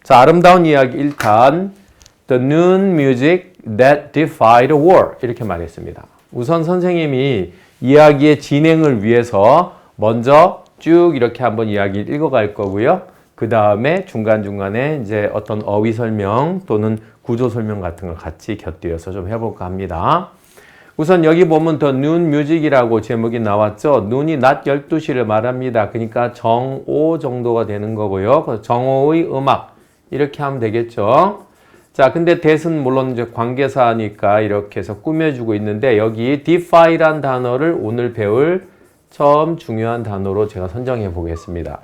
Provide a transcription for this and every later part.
자, 아름다운 이야기 1탄 The noon music that defied war 이렇게 말했습니다. 우선 선생님이 이야기의 진행을 위해서 먼저 쭉 이렇게 한번 이야기를 읽어갈 거고요. 그 다음에 중간중간에 이제 어떤 어휘 설명 또는 구조 설명 같은 걸 같이 곁들여서 좀 해볼까 합니다. 우선 여기 보면 The Noon Music이라고 제목이 나왔죠. 눈이 낮 12시를 말합니다. 그러니까 정오 정도가 되는 거고요. 그래서 정오의 음악 이렇게 하면 되겠죠. 자, 근데 that은 물론 이제 관계사니까 이렇게 해서 꾸며주고 있는데 여기 defy란 단어를 오늘 배울 처음 중요한 단어로 제가 선정해 보겠습니다.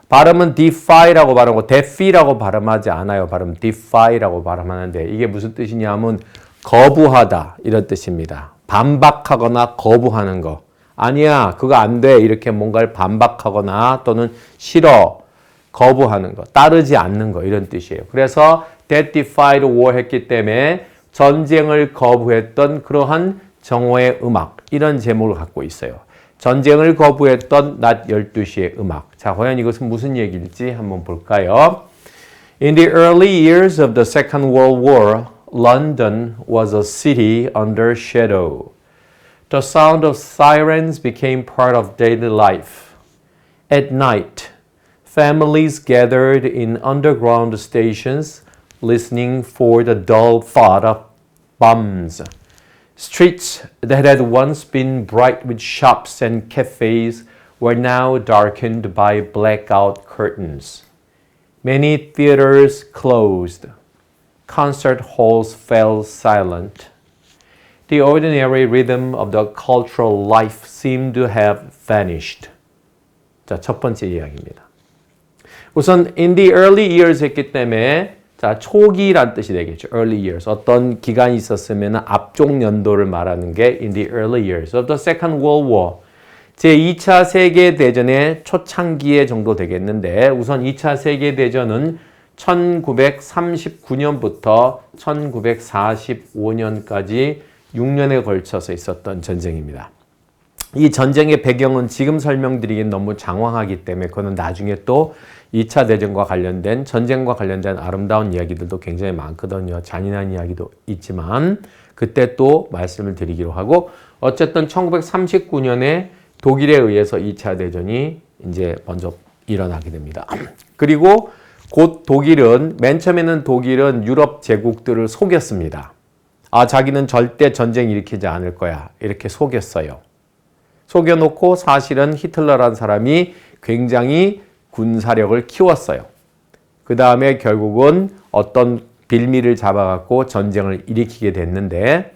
발음은 defy라고 발음하고 defy라고 발음하지 않아요. 발음 defy라고 발음하는데 이게 무슨 뜻이냐면 거부하다 이런 뜻입니다. 반박하거나 거부하는 거. 아니야, 그거 안 돼. 이렇게 뭔가를 반박하거나 또는 싫어, 거부하는 거, 따르지 않는 거 이런 뜻이에요. 그래서 that defied war 했기 때문에 전쟁을 거부했던 그러한 정오의 음악 이런 제목을 갖고 있어요. 전쟁을 거부했던 낮 12시의 음악. 자, 과연 이것은 무슨 얘기일지 한번 볼까요? In the early years of the Second World War, London was a city under shadow. The sound of sirens became part of daily life. At night, families gathered in underground stations listening for the dull thud of bombs. Streets that had once been bright with shops and cafes were now darkened by blackout curtains. Many theaters closed. Concert halls fell silent. The ordinary rhythm of the cultural life seemed to have vanished. 자, 첫 번째 이야기입니다. 우선 in the early years 했기 때문에 자, 초기란 뜻이 되겠죠. early years. 어떤 기간이 있었으면 앞쪽 연도를 말하는 게 in the early years of the Second World War. 제2차 세계대전의 초창기에 정도 되겠는데 우선 2차 세계대전은 1939년부터 1945년까지 6년에 걸쳐서 있었던 전쟁입니다. 이 전쟁의 배경은 지금 설명드리긴 너무 장황하기 때문에 그거는 나중에 또 2차 대전과 관련된 전쟁과 관련된 아름다운 이야기들도 굉장히 많거든요. 잔인한 이야기도 있지만 그때 또 말씀을 드리기로 하고 어쨌든 1939년에 독일에 의해서 2차 대전이 이제 먼저 일어나게 됩니다. 그리고 곧 독일은 맨 처음에는 독일은 유럽 제국들을 속였습니다. 아, 자기는 절대 전쟁 일으키지 않을 거야. 이렇게 속였어요. 속여놓고 사실은 히틀러라는 사람이 굉장히 군사력을 키웠어요. 그 다음에 결국은 어떤 빌미를 잡아갖고 전쟁을 일으키게 됐는데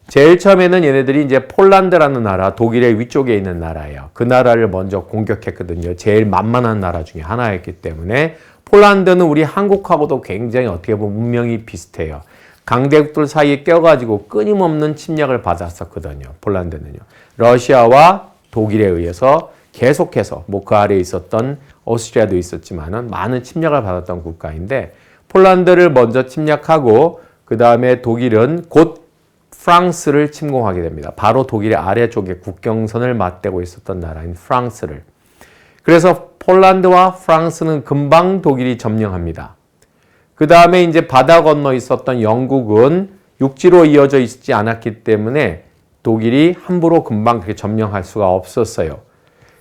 제일 처음에는 얘네들이 이제 폴란드라는 나라, 독일의 위쪽에 있는 나라예요. 그 나라를 먼저 공격했거든요. 제일 만만한 나라 중에 하나였기 때문에 폴란드는 우리 한국하고도 굉장히 어떻게 보면 문명이 비슷해요. 강대국들 사이에 껴가지고 끊임없는 침략을 받았었거든요. 폴란드는요. 러시아와 독일에 의해서 계속해서 뭐 그 아래에 있었던 오스트리아도 있었지만은 많은 침략을 받았던 국가인데 폴란드를 먼저 침략하고 그 다음에 독일은 곧 프랑스를 침공하게 됩니다. 바로 독일의 아래쪽에 국경선을 맞대고 있었던 나라인 프랑스를. 그래서 폴란드와 프랑스는 금방 독일이 점령합니다. 그 다음에 이제 바다 건너 있었던 영국은 육지로 이어져 있지 않았기 때문에 독일이 함부로 금방 그렇게 점령할 수가 없었어요.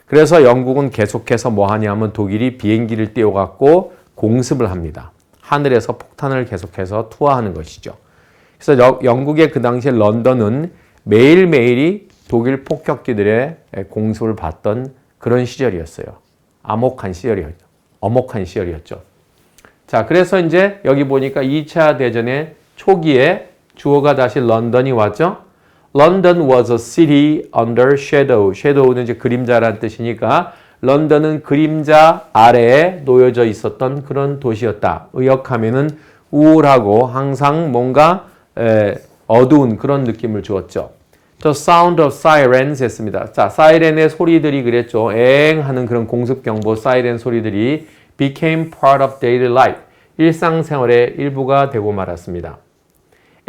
그래서 영국은 계속해서 뭐 하냐면 독일이 비행기를 띄워갖고 공습을 합니다. 하늘에서 폭탄을 계속해서 투하하는 것이죠. 그래서 영국의 그 당시에 런던은 매일매일이 독일 폭격기들의 공습을 받던 그런 시절이었어요. 엄혹한 시절이었죠. 자, 그래서 이제 여기 보니까 2차 대전의 초기에 주어가 다시 런던이 왔죠. London was a city under shadow. shadow는 이제 그림자라는 뜻이니까 런던은 그림자 아래에 놓여져 있었던 그런 도시였다. 의역하면은 우울하고 항상 뭔가 어두운 그런 느낌을 주었죠. The sound of sirens 했습니다. 자, 사이렌의 소리들이 그랬죠. 엥 하는 그런 공습경보 사이렌 소리들이 became part of daily life. 일상생활의 일부가 되고 말았습니다.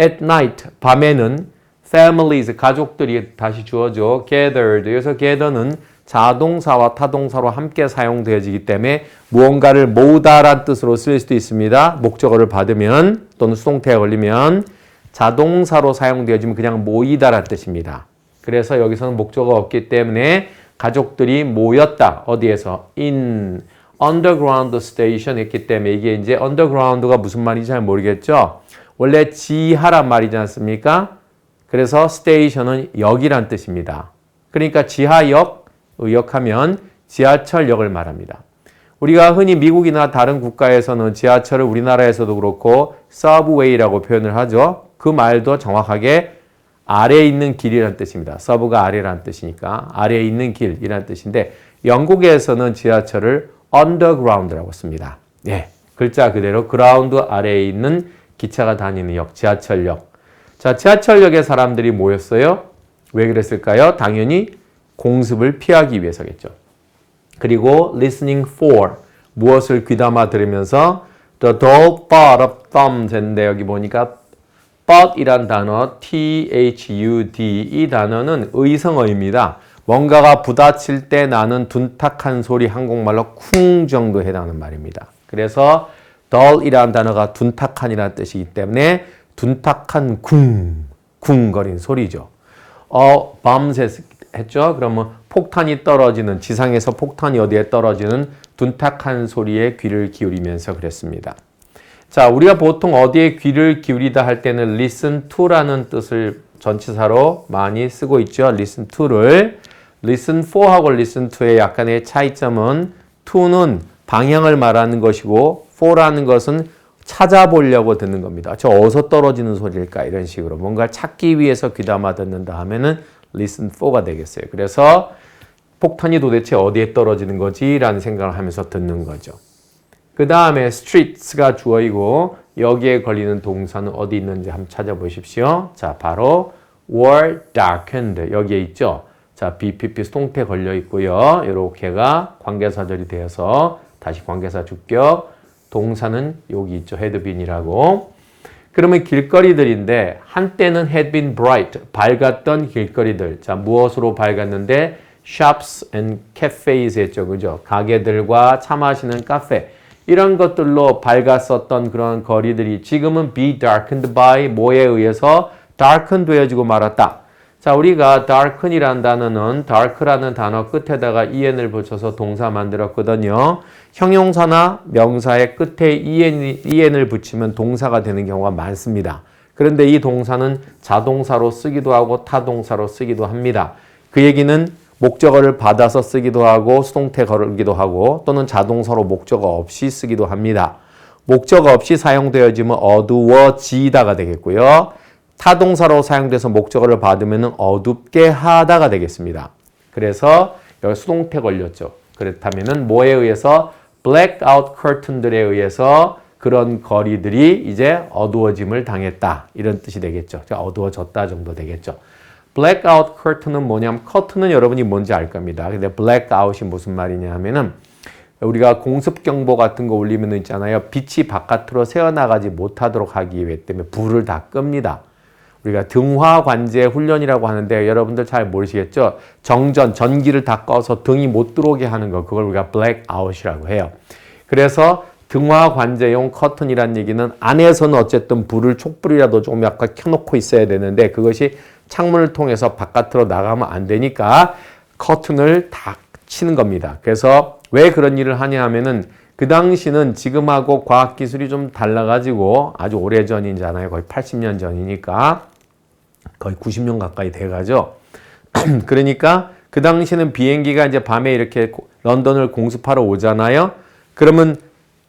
At night, 밤에는 families, 가족들이 다시 주어져 gathered. 여기서 gather는 자동사와 타동사로 함께 사용되어지기 때문에 무언가를 모으다란 뜻으로 쓸 수도 있습니다. 목적어를 받으면 또는 수동태가 걸리면 자동사로 사용되어지면 그냥 모이다란 뜻입니다. 그래서 여기서는 목적어가 없기 때문에 가족들이 모였다. 어디에서? in underground station 했기 때문에 이게 이제 underground가 무슨 말인지 잘 모르겠죠? 원래 지하란 말이지 않습니까? 그래서 station은 역이란 뜻입니다. 그러니까 지하역, 의역하면 지하철역을 말합니다. 우리가 흔히 미국이나 다른 국가에서는 지하철을 우리나라에서도 그렇고 subway라고 표현을 하죠. 그 말도 정확하게 아래에 있는 길이라는 뜻입니다. 서브가 아래라는 뜻이니까 아래에 있는 길이라는 뜻인데 영국에서는 지하철을 underground라고 씁니다. 예, 글자 그대로 그라운드 아래에 있는 기차가 다니는 역, 지하철역. 자, 지하철역에 사람들이 모였어요. 왜 그랬을까요? 당연히 공습을 피하기 위해서겠죠. 그리고 listening for, 무엇을 귀담아 들으면서 the dull thud of thumbs 했는데 여기 보니까 thud이란 단어, T-H-U-D, 이 단어는 의성어입니다. 뭔가가 부딪힐 때 나는 둔탁한 소리, 한국말로 쿵 정도 해당하는 말입니다. 그래서 dull이라는 단어가 둔탁한이라는 뜻이기 때문에 둔탁한 쿵거리는 소리죠. bombs 했죠? 그러면 폭탄이 떨어지는, 지상에서 폭탄이 어디에 떨어지는 둔탁한 소리에 귀를 기울이면서 그랬습니다. 자, 우리가 보통 어디에 귀를 기울이다 할 때는 listen to라는 뜻을 전치사로 많이 쓰고 있죠. listen to를. listen for하고 listen to의 약간의 차이점은 to는 방향을 말하는 것이고 for라는 것은 찾아보려고 듣는 겁니다. 저 어디서 떨어지는 소리일까? 이런 식으로 뭔가를 찾기 위해서 귀담아 듣는다 하면은 listen for가 되겠어요. 그래서 폭탄이 도대체 어디에 떨어지는 거지? 라는 생각을 하면서 듣는 거죠. 그 다음에 streets가 주어이고 여기에 걸리는 동사는 어디 있는지 한번 찾아보십시오. 자, 바로 were darkened 여기에 있죠. 자, BPP 수동태 걸려 있고요. 이렇게가 관계사절이 되어서 다시 관계사 주격, 동사는 여기 있죠. had been이라고. 그러면 길거리들인데 한때는 had been bright, 밝았던 길거리들. 자, 무엇으로 밝았는데 shops and cafes 했죠. 그죠? 가게들과 차 마시는 카페. 이런 것들로 밝았었던 그런 거리들이 지금은 be darkened by 뭐에 의해서 darken 되어지고 말았다. 자, 우리가 darken이라는 단어는 dark라는 단어 끝에다가 en을 붙여서 동사 만들었거든요. 형용사나 명사의 끝에 en을 붙이면 동사가 되는 경우가 많습니다. 그런데 이 동사는 자동사로 쓰기도 하고 타동사로 쓰기도 합니다. 그 얘기는 목적어를 받아서 쓰기도 하고 수동태 걸기도 하고 또는 자동사로 목적어 없이 쓰기도 합니다. 목적어 없이 사용되어지면 어두워지다가 되겠고요. 타동사로 사용돼서 목적어를 받으면 어둡게 하다가 되겠습니다. 그래서 여기 수동태 걸렸죠. 그렇다면 뭐에 의해서 blackout curtain들에 의해서 그런 거리들이 이제 어두워짐을 당했다. 이런 뜻이 되겠죠. 어두워졌다 정도 되겠죠. blackout curtain은 뭐냐면 커튼은 여러분이 뭔지 알 겁니다. 근데 blackout이 무슨 말이냐 하면은 우리가 공습경보 같은 거 울리면 있잖아요. 빛이 바깥으로 새어나가지 못하도록 하기 위해 때문에 불을 다 끕니다. 우리가 등화관제 훈련이라고 하는데 여러분들 잘 모르시겠죠? 전기를 다 꺼서 등이 못 들어오게 하는 거, 그걸 우리가 blackout이라고 해요. 그래서 등화관제용 커튼이란 얘기는 안에서는 어쨌든 불을 촛불이라도 조금 약간 켜놓고 있어야 되는데 그것이 창문을 통해서 바깥으로 나가면 안 되니까 커튼을 다 치는 겁니다. 그래서 왜 그런 일을 하냐 하면은 그 당시는 지금하고 과학기술이 좀 달라가지고 아주 오래전이잖아요. 거의 80년 전이니까 거의 90년 가까이 돼가죠. 그러니까 그 당시는 비행기가 이제 밤에 이렇게 런던을 공습하러 오잖아요. 그러면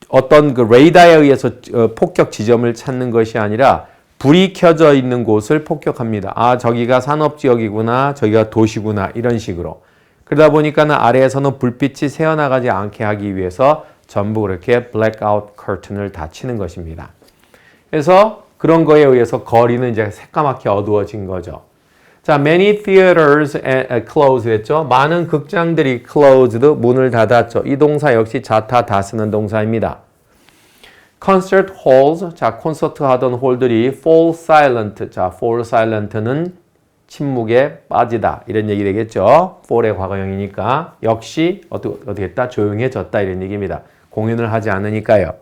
어떤 그 레이더에 의해서 폭격 지점을 찾는 것이 아니라 불이 켜져 있는 곳을 폭격합니다. 아, 저기가 산업지역이구나, 저기가 도시구나, 이런 식으로. 그러다 보니까는 아래에서는 불빛이 새어나가지 않게 하기 위해서 전부 그렇게 blackout curtain을 다 치는 것입니다. 그래서 그런 거에 의해서 거리는 이제 새까맣게 어두워진 거죠. 자, many theaters closed 했죠. 많은 극장들이 closed, 문을 닫았죠. 이 동사 역시 자타 다 쓰는 동사입니다. concert halls, 자, 콘서트 하던 홀들이 fall silent. 자, fall silent는 침묵에 빠지다 이런 얘기 되겠죠. fall의 과거형이니까 역시 어떻게 했다? 조용해졌다 이런 얘기입니다. 공연을 하지 않으니까요.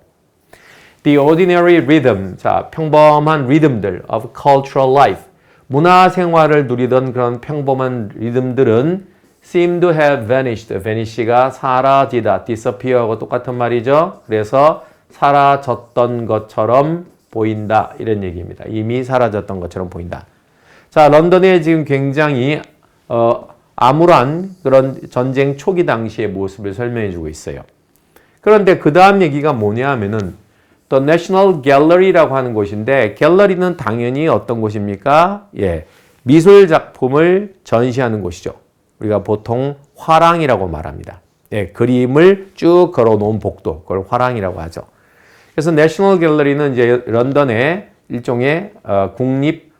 The ordinary rhythm, 자 평범한 리듬들 of cultural life, 문화 생활을 누리던 그런 평범한 리듬들은 seem to have vanished, vanish가 사라지다, disappear하고 똑같은 말이죠. 그래서 사라졌던 것처럼 보인다 이런 얘기입니다. 이미 사라졌던 것처럼 보인다. 자, 런던에 지금 굉장히 암울한 그런 전쟁 초기 당시의 모습을 설명해 주고 있어요. 그런데 그 다음 얘기가 뭐냐 하면은 The National Gallery라고 하는 곳인데 갤러리는 당연히 어떤 곳입니까? 예, 미술 작품을 전시하는 곳이죠. 우리가 보통 화랑이라고 말합니다. 예, 그림을 쭉 걸어놓은 복도, 그걸 화랑이라고 하죠. 그래서 내셔널 갤러리는 이제 런던의 일종의 국립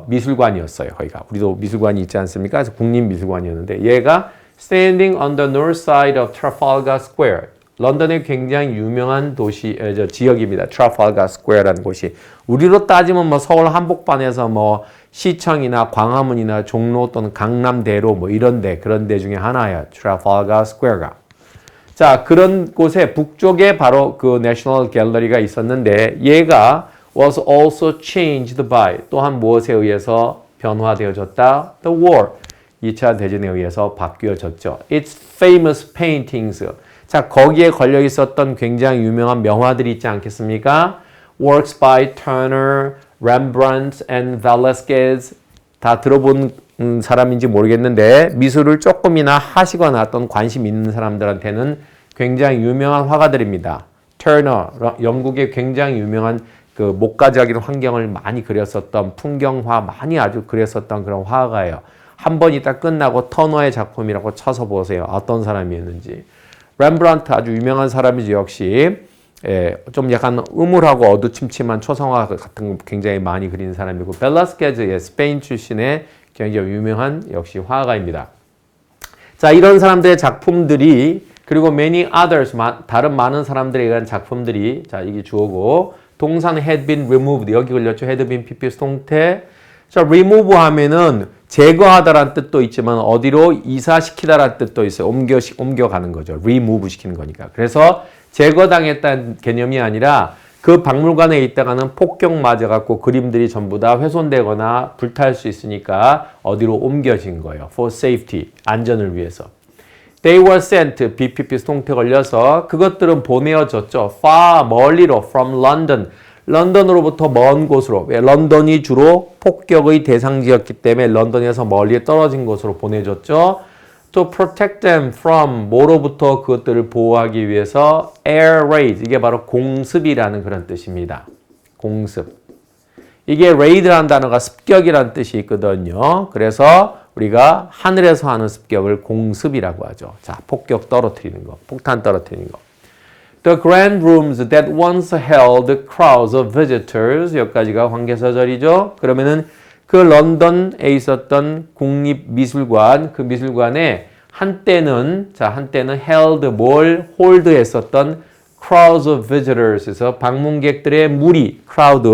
미술관이었어요. 거기가 우리도 미술관이 있지 않습니까? 그래서 국립미술관이었는데 얘가 standing on the north side of Trafalgar Square. 런던의 굉장히 유명한 지역입니다. Trafalgar Square라는 곳이 우리로 따지면 뭐 서울 한복판에서 뭐 시청이나 광화문이나 종로 또는 강남대로 뭐 이런데 그런 데 중에 하나예요. Trafalgar Square가. 자, 그런 곳에 북쪽에 바로 그 National Gallery가 있었는데 얘가 was also changed by 또한 무엇에 의해서 변화되어졌다? The war. 2차 대전에 의해서 바뀌어졌죠. Its famous paintings. 자, 거기에 걸려 있었던 굉장히 유명한 명화들이 있지 않겠습니까? Works by Turner, Rembrandt and Velasquez. 다 들어본 사람인지 모르겠는데 미술을 조금이나 하시거나 어떤 관심 있는 사람들한테는 굉장히 유명한 화가들입니다. Turner, 영국의 굉장히 유명한 그 목가적인 환경을 많이 그렸었던 풍경화 많이 아주 그렸었던 그런 화가예요. 한 번 이따 끝나고 터너의 작품이라고 쳐서 보세요. 어떤 사람이었는지. 렘브란트 아주 유명한 사람이죠. 역시 좀 약간 음울하고 어두침침한 초상화 같은 거 굉장히 많이 그리는 사람이고 벨라스케즈 스페인 출신의 굉장히 유명한 역시 화가입니다. 자, 이런 사람들의 작품들이 그리고 many others 다른 많은 사람들에 의한 작품들이 자 이게 주어고 동사는 had been removed 여기 걸렸죠. had been PPS 동태. 자, remove 하면은 제거하다라는 뜻도 있지만 어디로 이사시키다라는 뜻도 있어요. 옮겨가는 거죠. remove 시키는 거니까. 그래서 제거당했다는 개념이 아니라 그 박물관에 있다가는 폭격 맞아갖고 그림들이 전부 다 훼손되거나 불탈 수 있으니까 어디로 옮겨진 거예요. for safety, 안전을 위해서. They were sent, BPP 수동태 걸려서 그것들은 보내어졌죠. far, 멀리로, from London. 런던으로부터 먼 곳으로, 런던이 주로 폭격의 대상지였기 때문에 런던에서 멀리 떨어진 곳으로 보내졌죠. To protect them from, 뭐로부터 그것들을 보호하기 위해서 air raid, 이게 바로 공습이라는 그런 뜻입니다. 공습. 이게 raid라는 단어가 습격이라는 뜻이 있거든요. 그래서 우리가 하늘에서 하는 습격을 공습이라고 하죠. 자, 폭격 떨어뜨리는 거, 폭탄 떨어뜨리는 거. The grand rooms that once held crowds of visitors. 여기까지가 관계사절이죠. 그러면은 그 런던에 있었던 국립미술관, 그 미술관에 한때는 held, 뭘 hold 했었던 crowds of visitors에서 방문객들의 무리, crowd,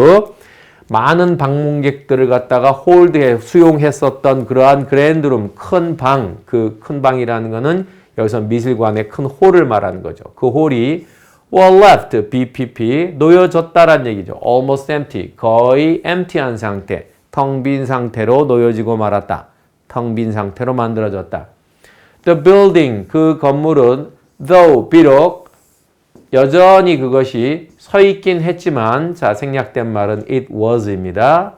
많은 방문객들을 갖다가 홀드해 수용했었던 그러한 그랜드룸, 큰 방, 그 큰 방이라는 거는 여기서 미술관의 큰 홀을 말하는 거죠. 그 홀이 were left, BPP, 놓여졌다란 얘기죠. almost empty, 거의 empty한 상태, 텅 빈 상태로 놓여지고 말았다. 텅 빈 상태로 만들어졌다. The building, 그 건물은 though, 비록 여전히 그것이 서 있긴 했지만, 자, 생략된 말은 it was입니다.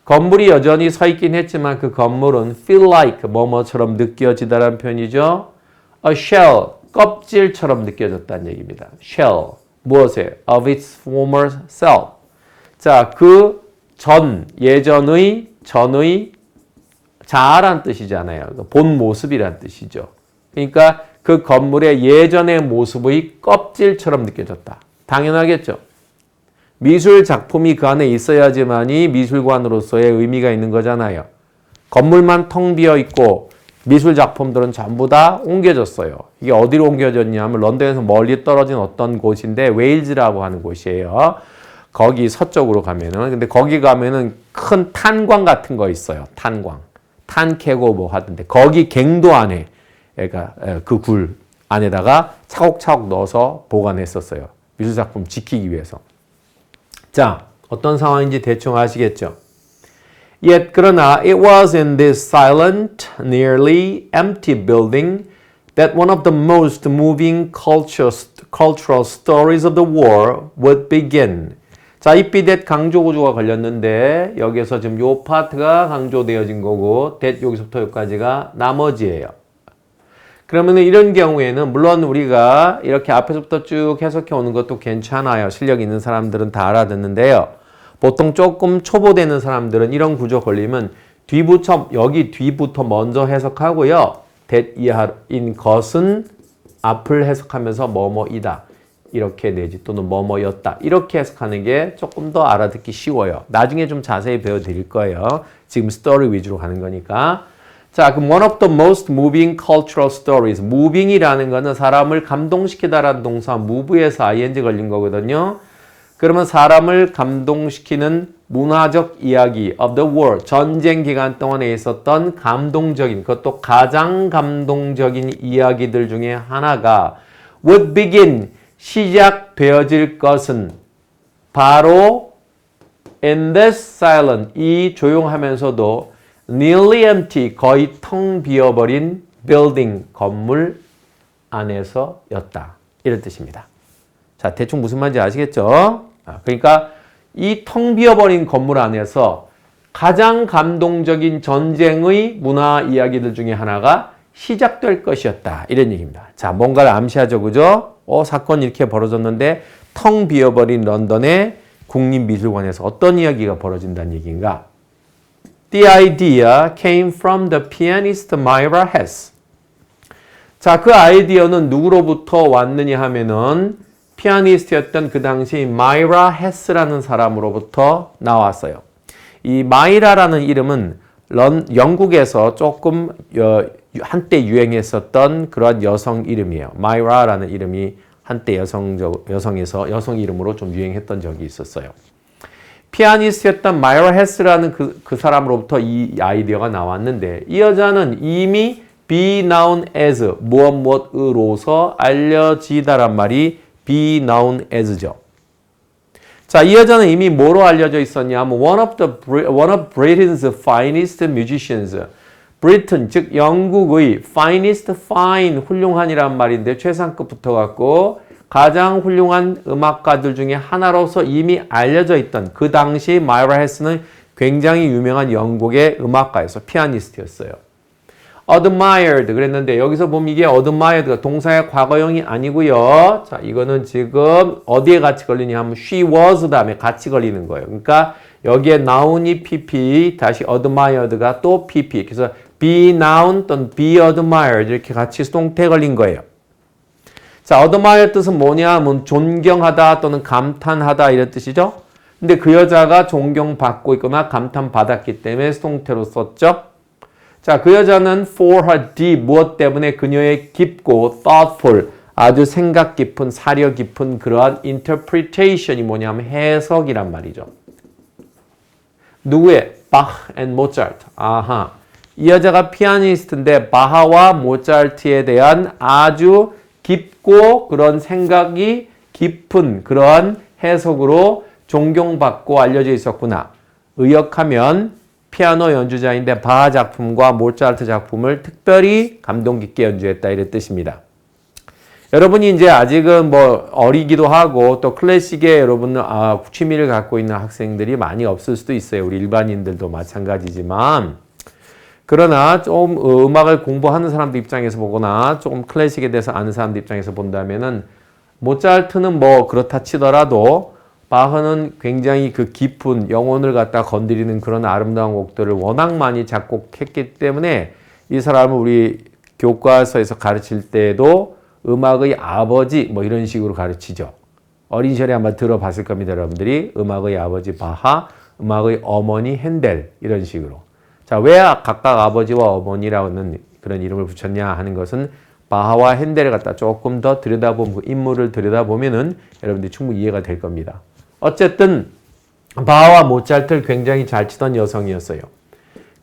건물이 여전히 서 있긴 했지만 그 건물은 feel like, 뭐뭐처럼 느껴지다라는 표현이죠. A shell, 껍질처럼 느껴졌다는 얘기입니다. shell, 무엇에? of its former self. 자, 그 예전의 자아란 뜻이잖아요. 본 모습이란 뜻이죠. 그러니까 그 건물의 예전의 모습의 껍질처럼 느껴졌다. 당연하겠죠. 미술 작품이 그 안에 있어야지만이 미술관으로서의 의미가 있는 거잖아요. 건물만 텅 비어 있고 미술 작품들은 전부 다 옮겨졌어요. 이게 어디로 옮겨졌냐면 런던에서 멀리 떨어진 어떤 곳인데 웨일즈라고 하는 곳이에요. 거기 서쪽으로 가면은 근데 거기 가면은 큰 탄광 같은 거 있어요. 탄광. 탄 캐고 뭐 하던데 거기 갱도 안에 그러니까 그 굴 안에다가 차곡차곡 넣어서 보관했었어요. 미술작품 지키기 위해서. 자, 어떤 상황인지 대충 아시겠죠? Yet 그러나 it was in this silent, nearly empty building that one of the most moving cultural stories of the war would begin. 자, if that 강조 구조가 걸렸는데 여기서 지금 요 파트가 강조되어진 거고 that 여기서부터 여기까지가 나머지예요. 그러면 이런 경우에는 물론 우리가 이렇게 앞에서부터 쭉 해석해 오는 것도 괜찮아요. 실력 있는 사람들은 다 알아듣는데요. 보통 조금 초보되는 사람들은 이런 구조 걸리면 여기 뒤부터 먼저 해석하고요. that 이하인 것은 앞을 해석하면서 뭐뭐이다. 이렇게 내지 또는 뭐뭐였다. 이렇게 해석하는 게 조금 더 알아듣기 쉬워요. 나중에 좀 자세히 배워드릴 거예요. 지금 스토리 위주로 가는 거니까. 자, 그럼 one of the most moving cultural stories. moving이라는 거는 사람을 감동시키다라는 동사 move에서 ing 걸린 거거든요. 그러면 사람을 감동시키는 문화적 이야기 of the war. 전쟁 기간 동안에 있었던 감동적인, 그것도 가장 감동적인 이야기들 중에 하나가 would begin. 시작되어질 것은 바로 in this silent. 이 조용하면서도 nearly empty, 거의 텅 비어버린 building, 건물 안에서였다. 이런 뜻입니다. 자, 대충 무슨 말인지 아시겠죠? 그러니까 이 텅 비어버린 건물 안에서 가장 감동적인 전쟁의 문화 이야기들 중에 하나가 시작될 것이었다. 이런 얘기입니다. 자, 뭔가를 암시하죠. 그죠? 사건이 이렇게 벌어졌는데 텅 비어버린 런던의 국립미술관에서 어떤 이야기가 벌어진다는 얘기인가? The idea came from the pianist Myra Hess. 자, 그 아이디어는 누구로부터 왔느냐 하면은 피아니스트였던 그 당시 Myra Hess라는 사람으로부터 나왔어요. 이 마이라라는 이름은 영국에서 조금 한때 유행했었던 그런 여성 이름이에요. Myra라는 이름이 한때 여성 이름으로 좀 유행했던 적이 있었어요. 피아니스트였던 마이라 헤스라는 그 사람으로부터 이 아이디어가 나왔는데 이 여자는 이미 be known as 무엇으로서 알려지다란 말이 be known as죠. 자, 이 여자는 이미 뭐로 알려져 있었냐 하면 one of Britain's finest musicians. Britain, 즉 영국의 finest, fine, 훌륭한이란 말인데 최상급 붙어갖고 가장 훌륭한 음악가들 중에 하나로서 이미 알려져 있던 그 당시 마이라 헤스는 굉장히 유명한 영국의 음악가였어. 피아니스트였어요. admired 그랬는데 여기서 보면 이게 admired가 동사의 과거형이 아니고요. 자, 이거는 지금 어디에 같이 걸리냐 하면 she was 다음에 같이 걸리는 거예요. 그러니까 여기에 noun이 pp 다시 admired가 또 pp 그래서 be known 또는 be admired 이렇게 같이 수동태 걸린 거예요. 자, admire 뜻은 뭐냐 하면 존경하다 또는 감탄하다 이런 뜻이죠. 근데 그 여자가 존경받고 있거나 감탄받았기 때문에 수동태로 썼죠. 자, 그 여자는 for her deep 무엇 때문에 그녀의 깊고 thoughtful 아주 생각 깊은 사려 깊은 그러한 interpretation이 뭐냐면 해석이란 말이죠. 누구의? Bach and Mozart. 아하. 이 여자가 피아니스트인데 바하와 모차르트에 대한 아주 깊고 그런 생각이 깊은 그러한 해석으로 존경받고 알려져 있었구나. 의역하면 피아노 연주자인데 바하 작품과 모차르트 작품을 특별히 감동 깊게 연주했다 이런 뜻입니다. 여러분이 이제 아직은 뭐 어리기도 하고 또 클래식에 여러분 취미를 갖고 있는 학생들이 많이 없을 수도 있어요. 우리 일반인들도 마찬가지지만 그러나 좀 음악을 공부하는 사람들 입장에서 보거나 조금 클래식에 대해서 아는 사람들 입장에서 본다면은 모차르트는 뭐 그렇다 치더라도 바흐는 굉장히 그 깊은 영혼을 갖다 건드리는 그런 아름다운 곡들을 워낙 많이 작곡했기 때문에 이 사람을 우리 교과서에서 가르칠 때에도 음악의 아버지 뭐 이런 식으로 가르치죠. 어린 시절에 아마 들어봤을 겁니다. 여러분들이 음악의 아버지 바하, 음악의 어머니 핸델 이런 식으로. 자, 왜 각각 아버지와 어머니라는 그런 이름을 붙였냐 하는 것은 바하와 핸델을 갖다 조금 더 들여다보면 그 인물을 들여다보면은 여러분들이 충분히 이해가 될 겁니다. 어쨌든 바하와 모차르트를 굉장히 잘 치던 여성이었어요.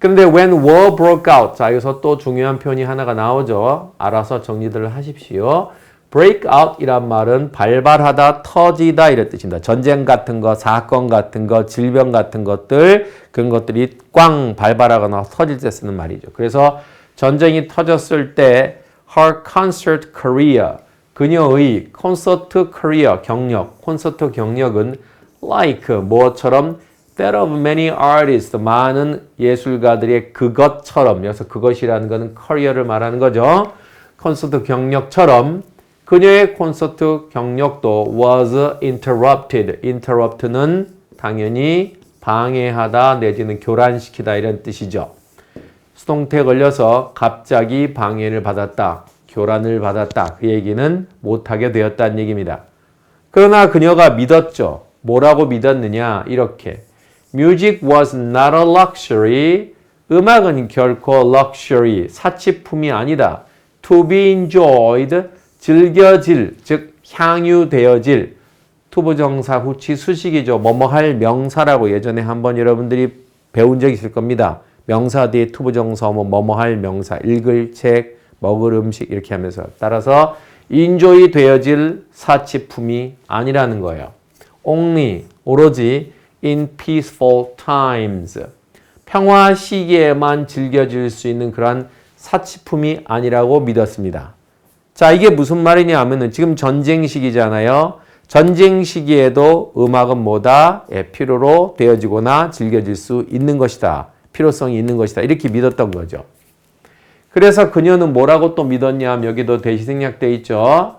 근데 when war broke out. 자, 여기서 또 중요한 표현이 하나가 나오죠. 알아서 정리들을 하십시오. break out 이란 말은 발발하다, 터지다 이런 뜻입니다. 전쟁 같은 거, 사건 같은 거, 질병 같은 것들, 그런 것들이 꽝 발발하거나 터질 때 쓰는 말이죠. 그래서 전쟁이 터졌을 때 her concert career, 그녀의 콘서트 커리어 경력, 콘서트 경력은 like 뭐처럼 that of many artists, 많은 예술가들의 그것처럼, 여기서 그것이라는 것은 커리어를 말하는 거죠. 콘서트 경력처럼 그녀의 콘서트 경력도 was interrupted. interrupt는 당연히 방해하다 내지는 교란시키다 이런 뜻이죠. 수동태에 걸려서 갑자기 방해를 받았다. 교란을 받았다. 그 얘기는 못하게 되었다는 얘기입니다. 그러나 그녀가 믿었죠. 뭐라고 믿었느냐? 이렇게. Music was not a luxury. 음악은 결코 luxury, 사치품이 아니다. To be enjoyed, 즐겨질, 즉 향유되어질. 투부정사 후치 수식이죠. 뭐뭐 할 명사라고 예전에 한번 여러분들이 배운 적이 있을 겁니다. 명사 뒤에 투부정사 뭐뭐 할 명사, 읽을 책, 먹을 음식 이렇게 하면서 따라서 인조이 되어질 사치품이 아니라는 거예요. Only, 오로지 in peaceful times. 평화 시기에만 즐겨질 수 있는 그러한 사치품이 아니라고 믿었습니다. 자, 이게 무슨 말이냐 하면은 지금 전쟁 시기잖아요. 전쟁 시기에도 음악은 뭐다? 필요로 되어지거나 즐겨질 수 있는 것이다. 필요성이 있는 것이다. 이렇게 믿었던 거죠. 그래서 그녀는 뭐라고 또 믿었냐 하면 여기도 대시 생략되어 있죠.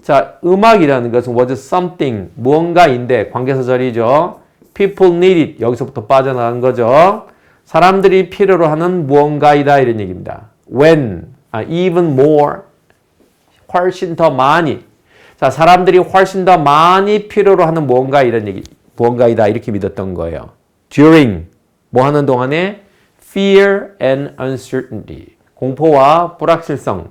자, 음악이라는 것은 was something, 무언가인데 관계사절이죠. People need it. 여기서부터 빠져나간 거죠. 사람들이 필요로 하는 무언가이다 이런 얘기입니다. When, even more, 훨씬 더 많이. 자, 사람들이 훨씬 더 많이 필요로 하는 무언가 이런 얘기, 무언가이다 이렇게 믿었던 거예요. During, 뭐 하는 동안에 fear and uncertainty. 공포와 불확실성.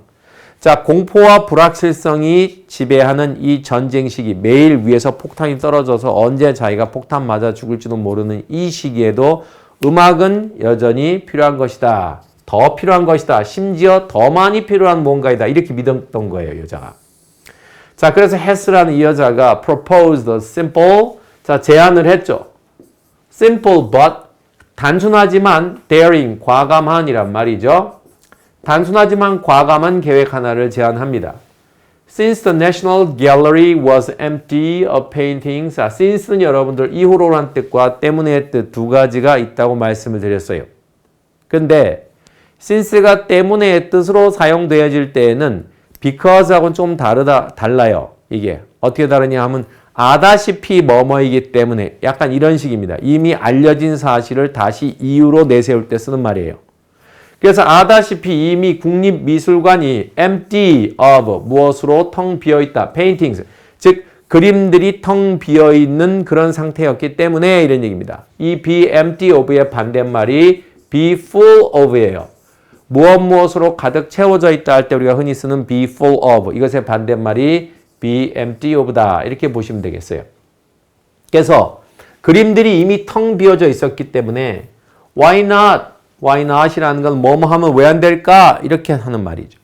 자, 공포와 불확실성이 지배하는 이 전쟁 시기, 매일 위에서 폭탄이 떨어져서 언제 자기가 폭탄 맞아 죽을지도 모르는 이 시기에도 음악은 여전히 필요한 것이다. 더 필요한 것이다. 심지어 더 많이 필요한 뭔가이다. 이렇게 믿었던 거예요, 여자가. 자, 그래서 헤스라는 이 여자가 proposed a simple, 자, 제안을 했죠. simple but, 단순하지만 daring, 과감한이란 말이죠. 단순하지만 과감한 계획 하나를 제안합니다. Since the National Gallery was empty of paintings, since는 여러분들 이후로란 뜻과 때문에의 뜻 두 가지가 있다고 말씀을 드렸어요. 근데 since가 때문에의 뜻으로 사용되어질 때에는 because하고는 좀 달라요. 이게 어떻게 다르냐 하면 아다시피 뭐뭐이기 때문에 약간 이런 식입니다. 이미 알려진 사실을 다시 이유로 내세울 때 쓰는 말이에요. 그래서 아다시피 이미 국립미술관이 empty of 무엇으로 텅 비어있다. paintings, 즉 그림들이 텅 비어있는 그런 상태였기 때문에 이런 얘기입니다. 이 be empty of의 반대말이 be full of예요. 무엇으로 가득 채워져 있다 할 때 우리가 흔히 쓰는 be full of, 이것의 반대말이 be empty of다. 이렇게 보시면 되겠어요. 그래서 그림들이 이미 텅 비어져 있었기 때문에 why not? why not이라는 건 뭐뭐 하면 왜 안 될까? 이렇게 하는 말이죠.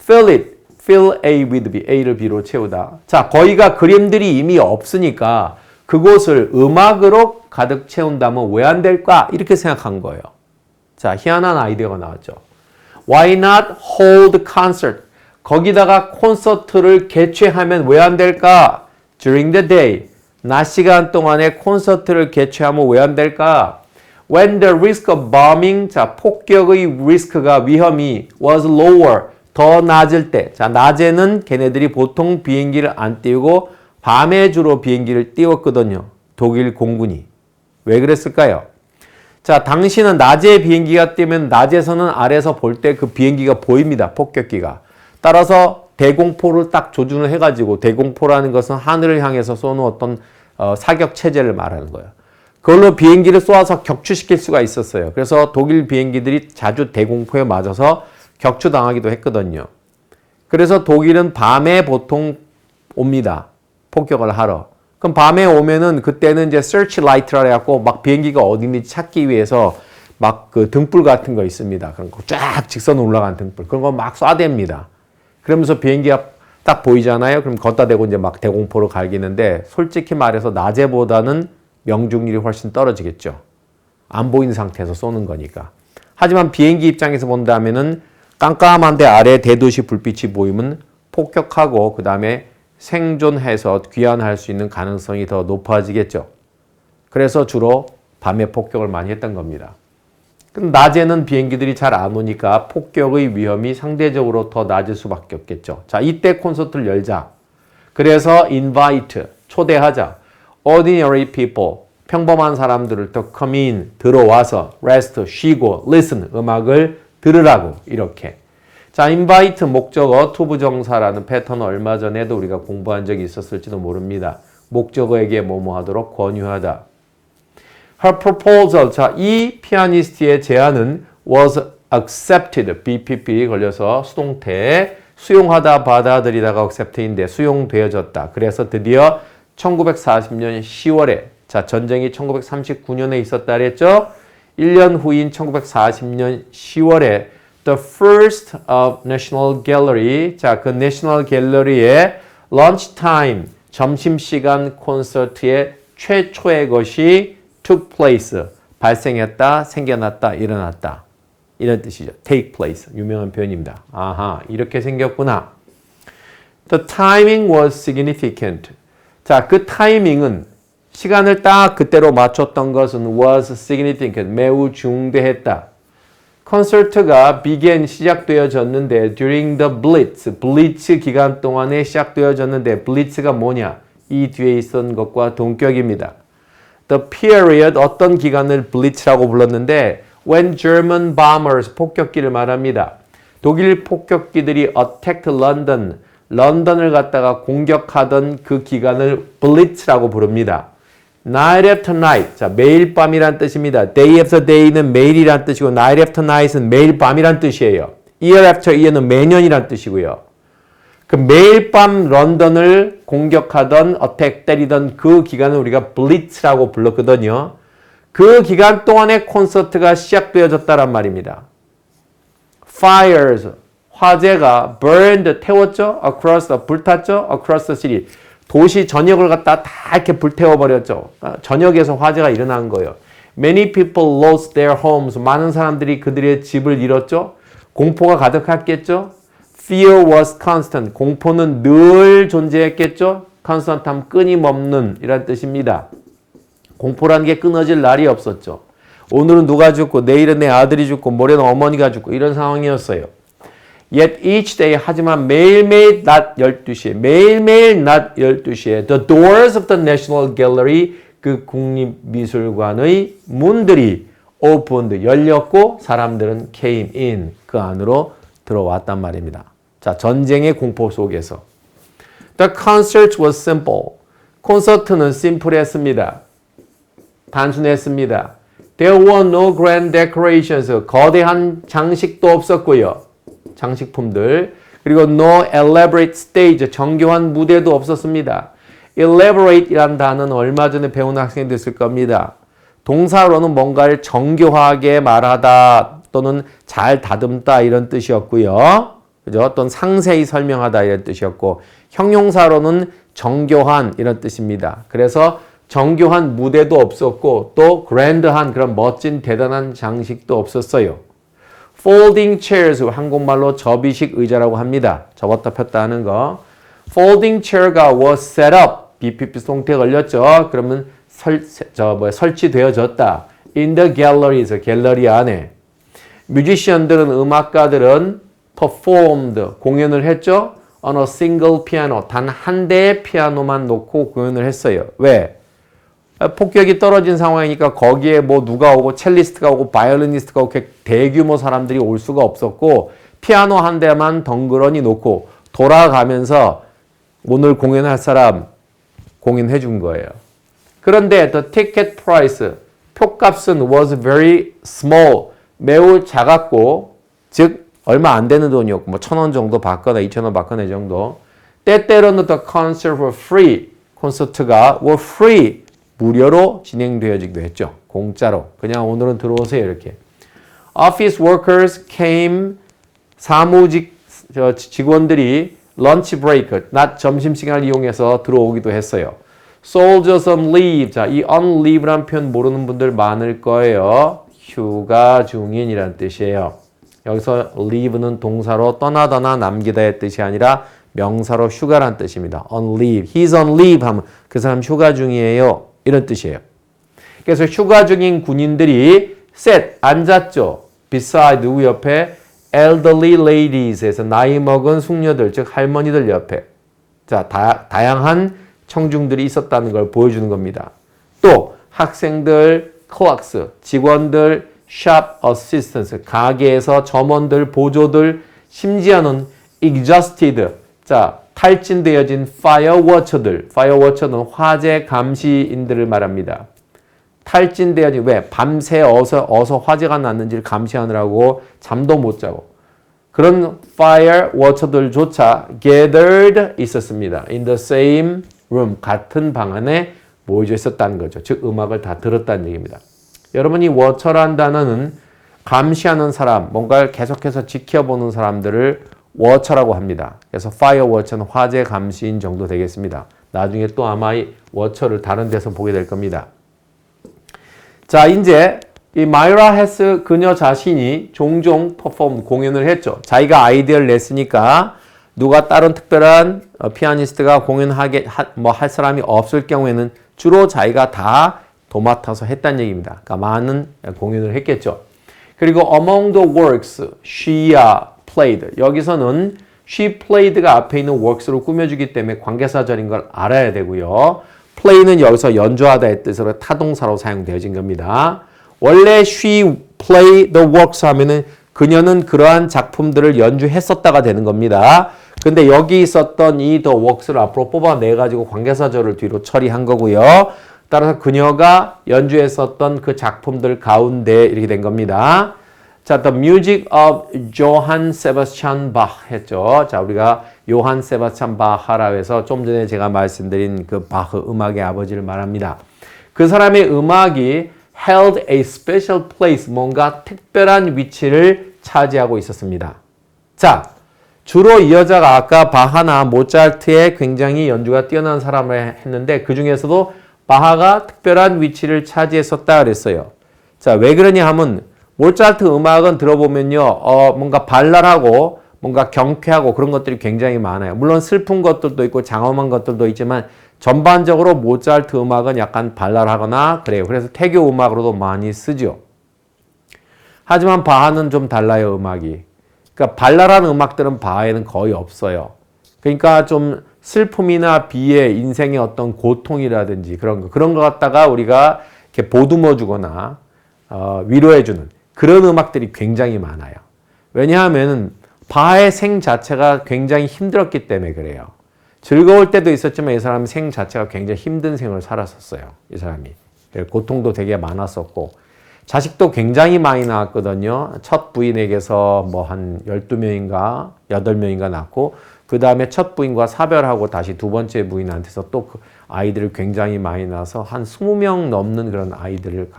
fill it, fill A with B, A를 B로 채우다. 자, 거기가 그림들이 이미 없으니까 그곳을 음악으로 가득 채운다면 왜 안 될까? 이렇게 생각한 거예요. 자, 희한한 아이디어가 나왔죠. Why not hold concert? 거기다가 콘서트를 개최하면 왜 안 될까? During the day, 낮 시간 동안에 콘서트를 개최하면 왜 안 될까? When the risk of bombing, 자, 폭격의 리스크가 위험이 was lower, 더 낮을 때. 자, 낮에는 걔네들이 보통 비행기를 안 띄우고 밤에 주로 비행기를 띄웠거든요. 독일 공군이. 왜 그랬을까요? 자, 당시는 낮에 비행기가 뛰면 낮에서는 아래에서 볼 때 그 비행기가 보입니다. 폭격기가. 따라서 대공포를 딱 조준을 해가지고, 대공포라는 것은 하늘을 향해서 쏘는 어떤 사격 체제를 말하는 거예요. 그걸로 비행기를 쏘아서 격추시킬 수가 있었어요. 그래서 독일 비행기들이 자주 대공포에 맞아서 격추당하기도 했거든요. 그래서 독일은 밤에 보통 옵니다. 폭격을 하러. 그럼 밤에 오면은 그때는 이제 searchlight라 해갖고 막 비행기가 어디 있는지 찾기 위해서 막 그 등불 같은 거 있습니다. 그런 거 쫙 직선으로 올라간 등불. 그런 거 막 쏴댑니다. 그러면서 비행기가 딱 보이잖아요. 그럼 걷다 대고 이제 막 대공포로 갈기는데 솔직히 말해서 낮에보다는 명중률이 훨씬 떨어지겠죠. 안 보이는 상태에서 쏘는 거니까. 하지만 비행기 입장에서 본다면은 깜깜한데 아래 대도시 불빛이 보이면 폭격하고 그 다음에 생존해서 귀환할 수 있는 가능성이 더 높아지겠죠. 그래서 주로 밤에 폭격을 많이 했던 겁니다. 낮에는 비행기들이 잘 안 오니까 폭격의 위험이 상대적으로 더 낮을 수밖에 없겠죠. 자, 이때 콘서트를 열자. 그래서 invite, 초대하자. ordinary people, 평범한 사람들을 더 come in, 들어와서 rest, 쉬고 listen, 음악을 들으라고 이렇게. 자, invite 목적어 투부정사라는 패턴은 얼마 전에도 우리가 공부한 적이 있었을지도 모릅니다. 목적어에게 뭐뭐 하도록 권유하다. Her proposal, 자, 이 피아니스트의 제안은 was accepted, BPP 걸려서 수동태, 수용하다, 받아들이다가 accept인데 수용되어졌다. 그래서 드디어 1940년 10월에, 자, 전쟁이 1939년에 있었다 그랬죠? 1년 후인 1940년 10월에 The first of National Gallery, 자, 그 National Gallery의 lunchtime, 점심시간 콘서트의 최초의 것이 took place, 발생했다, 생겨났다, 일어났다. 이런 뜻이죠. take place, 유명한 표현입니다. 아하, 이렇게 생겼구나. The timing was significant. 자, 그 타이밍은 시간을 딱 그때로 맞췄던 것은 was significant, 매우 중대했다. 콘서트가 began, 시작되어졌는데 during the Blitz, 블리츠 기간 동안에 시작되어졌는데 블리츠가 뭐냐? 이 뒤에 있었던 것과 동격입니다. The period, 어떤 기간을 블리츠라고 불렀는데 when German bombers, 폭격기를 말합니다. 독일 폭격기들이 attacked London, 런던을 갖다가 공격하던 그 기간을 blitz라고 부릅니다. Night after night, 자, 매일 밤이란 뜻입니다. Day after day는 매일이란 뜻이고 night after night은 매일 밤이란 뜻이에요. Year after year는 매년이란 뜻이고요. 그 매일 밤 런던을 공격하던 어택 때리던 그 기간을 우리가 블리츠라고 불렀거든요. 그 기간 동안에 콘서트가 시작되어졌다란 말입니다. Fires, 화재가 burned, 태웠죠? Across, 불탔죠? Across the city. 도시 전역을 갖다 다 이렇게 불태워버렸죠. 전역에서 화재가 일어난 거예요. Many people lost their homes. 많은 사람들이 그들의 집을 잃었죠. 공포가 가득했겠죠. Fear was constant. 공포는 늘 존재했겠죠. constant 하면 끊임없는 이란 뜻입니다. 공포라는 게 끊어질 날이 없었죠. 오늘은 누가 죽고 내일은 내 아들이 죽고 모레는 어머니가 죽고 이런 상황이었어요. Yet each day, 하지만 매일매일 낮 12시에, 매일매일 낮 12시에 The doors of the National Gallery, 그 국립미술관의 문들이 opened, 열렸고 사람들은 came in, 그 안으로 들어왔단 말입니다. 자, 전쟁의 공포 속에서. The concert was simple. 콘서트는 심플했습니다. 단순했습니다. There were no grand decorations. 거대한 장식도 없었고요. 장식품들. 그리고 no elaborate stage. 정교한 무대도 없었습니다. elaborate이란 단어는 얼마 전에 배운 학생이 됐을 겁니다. 동사로는 뭔가를 정교하게 말하다 또는 잘 다듬다 이런 뜻이었고요. 그죠? 어떤 상세히 설명하다 이런 뜻이었고 형용사로는 정교한 이런 뜻입니다. 그래서 정교한 무대도 없었고 또 grand한 그런 멋진 대단한 장식도 없었어요. Folding chairs, 한국말로 접이식 의자라고 합니다. 접었다 폈다 하는 거. Folding chair가 was set up, BPP 수동태 걸렸죠. 그러면 설치되어졌다. In the galleries, 갤러리 안에. 뮤지션들은, 음악가들은 performed, 공연을 했죠. On a single piano, 단 한 대의 피아노만 놓고 공연을 했어요. 왜? 폭격이 떨어진 상황이니까 거기에 뭐 누가 오고 첼리스트가 오고 바이올리니스트가 오고 대규모 사람들이 올 수가 없었고 피아노 한 대만 덩그러니 놓고 돌아가면서 오늘 공연할 사람 공연해 준 거예요. 그런데 the ticket price, 표값은 was very small, 매우 작았고 즉 얼마 안 되는 돈이었고 뭐 1,000원 정도 받거나 2,000원 받거나 이 정도. 때때로는 the concert were free, 콘서트가 were free, 무료로 진행되어지기도 했죠. 공짜로. 그냥 오늘은 들어오세요 이렇게. office workers came 직원들이 lunch break, 낮 점심시간을 이용해서 들어오기도 했어요. soldiers on leave. 자, 이 on leave란 표현 모르는 분들 많을 거예요. 휴가 중인이란 뜻이에요. 여기서 leave는 동사로 떠나다나 남기다의 뜻이 아니라 명사로 휴가란 뜻입니다. on leave. He's on leave 하면 그 사람 휴가 중이에요. 이런 뜻이에요. 그래서 휴가 중인 군인들이 sat, 앉았죠. beside, 누구 옆에? elderly ladies에서 나이 먹은 숙녀들, 즉 할머니들 옆에. 자, 다양한 청중들이 있었다는 걸 보여주는 겁니다. 또 학생들, clerks, 직원들, shop assistants, 가게에서 점원들, 보조들, 심지어는 exhausted, 자, 탈진되어진 fire watcher들, fire watcher는 화재 감시인들을 말합니다. 탈진되어진, 왜? 밤새 어서 화재가 났는지를 감시하느라고 잠도 못 자고 그런 fire watcher들조차 gathered 있었습니다. in the same room, 같은 방 안에 모여져 있었다는 거죠. 즉 음악을 다 들었다는 얘기입니다. 여러분, 이 watcher라는 단어는 감시하는 사람, 뭔가를 계속해서 지켜보는 사람들을 watcher라고 합니다. 그래서 fire watcher는 화재 감시인 정도 되겠습니다. 나중에 또 아마 이 watcher를 다른 데서 보게 될 겁니다. 자, 이제 이 마이라 헤스 그녀 자신이 종종 공연을 했죠. 자기가 아이디어를 냈으니까 누가 다른 특별한 피아니스트가 공연하게 할 사람이 없을 경우에는 주로 자기가 다 도맡아서 했다는 얘기입니다. 그러니까 많은 공연을 했겠죠. 그리고 among the works she played. 여기서는 she played가 앞에 있는 works로 꾸며주기 때문에 관계사절인 걸 알아야 되고요. play는 여기서 연주하다의 뜻으로 타동사로 사용되어진 겁니다. 원래 she play the works 하면은 그녀는 그러한 작품들을 연주했었다가 되는 겁니다. 근데 여기 있었던 이 the works를 앞으로 뽑아내가지고 관계사절을 뒤로 처리한 거고요. 따라서 그녀가 연주했었던 그 작품들 가운데 이렇게 된 겁니다. 자, the music of Johann Sebastian Bach 했죠. 자, 우리가 요한 세바스찬 바하라 해서 좀 전에 제가 말씀드린 그 바흐 음악의 아버지를 말합니다. 그 사람의 음악이 held a special place, 뭔가 특별한 위치를 차지하고 있었습니다. 자, 주로 이 여자가 아까 바하나 모차르트의 굉장히 연주가 뛰어난 사람을 했는데 그 중에서도 바하가 특별한 위치를 차지했었다 그랬어요. 자, 왜 그러냐 하면 모차르트 음악은 들어보면요, 뭔가 발랄하고 뭔가 경쾌하고 그런 것들이 굉장히 많아요. 물론 슬픈 것들도 있고 장엄한 것들도 있지만 전반적으로 모차르트 음악은 약간 발랄하거나 그래요. 그래서 태교 음악으로도 많이 쓰죠. 하지만 바하는 좀 달라요, 음악이. 그러니까 발랄한 음악들은 바하에는 거의 없어요. 그러니까 좀 슬픔이나 비애, 인생의 어떤 고통이라든지 그런 거 갖다가 우리가 이렇게 보듬어 주거나 위로해 주는 그런 음악들이 굉장히 많아요. 왜냐하면 바하의 생 자체가 굉장히 힘들었기 때문에 그래요. 즐거울 때도 있었지만 이 사람은 생 자체가 굉장히 힘든 생을 살았었어요. 이 사람이. 고통도 되게 많았었고 자식도 굉장히 많이 낳았거든요. 첫 부인에게서 뭐 한 12명인가 8명인가 낳고 그 다음에 첫 부인과 사별하고 다시 두 번째 부인한테서 또 그 아이들을 굉장히 많이 낳아서 한 20명 넘는 그런 아이들을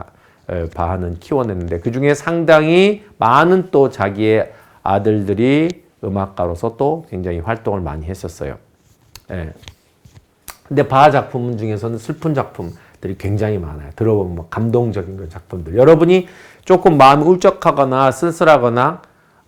바하는 키워냈는데 그 중에 상당히 많은 또 자기의 아들들이 음악가로서 또 굉장히 활동을 많이 했었어요. 예. 근데 바하 작품 중에서는 슬픈 작품들이 굉장히 많아요. 들어보면 뭐 감동적인 그런 작품들. 여러분이 조금 마음이 울적하거나 쓸쓸하거나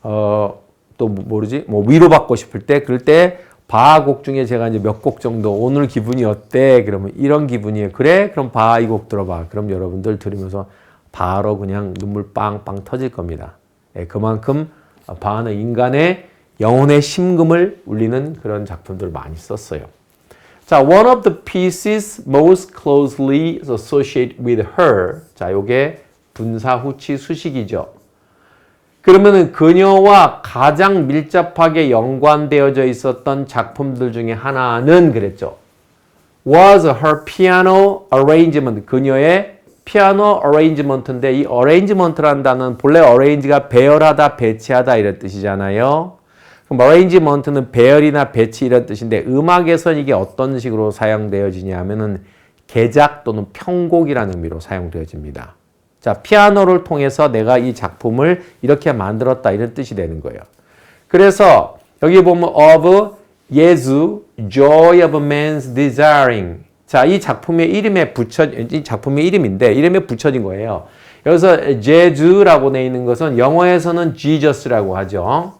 또 모르지 뭐 위로받고 싶을 때 그럴 때 바하 곡 중에 제가 이제 몇 곡 정도 오늘 기분이 어때? 그러면 이런 기분이에요. 그래? 그럼 바하 이 곡 들어봐. 그럼 여러분들 들으면서 바로 그냥 눈물 빵빵 터질 겁니다. 예, 그만큼 바하는 인간의 영혼의 심금을 울리는 그런 작품들을 많이 썼어요. 자, one of the pieces most closely associated with her. 자, 요게 분사 후치 수식이죠. 그러면은 그녀와 가장 밀접하게 연관되어져 있었던 작품들 중에 하나는 그랬죠. was her piano arrangement. 그녀의 피아노 어레인지먼트인데 이 어레인지먼트라는 단어는 본래 어레인지가 배열하다, 배치하다 이런 뜻이잖아요. 그럼 어레인지먼트는 배열이나 배치 이런 뜻인데 음악에선 이게 어떤 식으로 사용되어지냐 하면은 개작 또는 편곡이라는 의미로 사용되어집니다. 자, 피아노를 통해서 내가 이 작품을 이렇게 만들었다 이런 뜻이 되는 거예요. 그래서 여기 보면 of 예수, joy of man's desiring. 자, 이 작품의 이름에 이 작품의 이름인데 이름에 붙여진 거예요. 여기서 제주라고 돼 있는 것은 영어에서는 Jesus라고 하죠.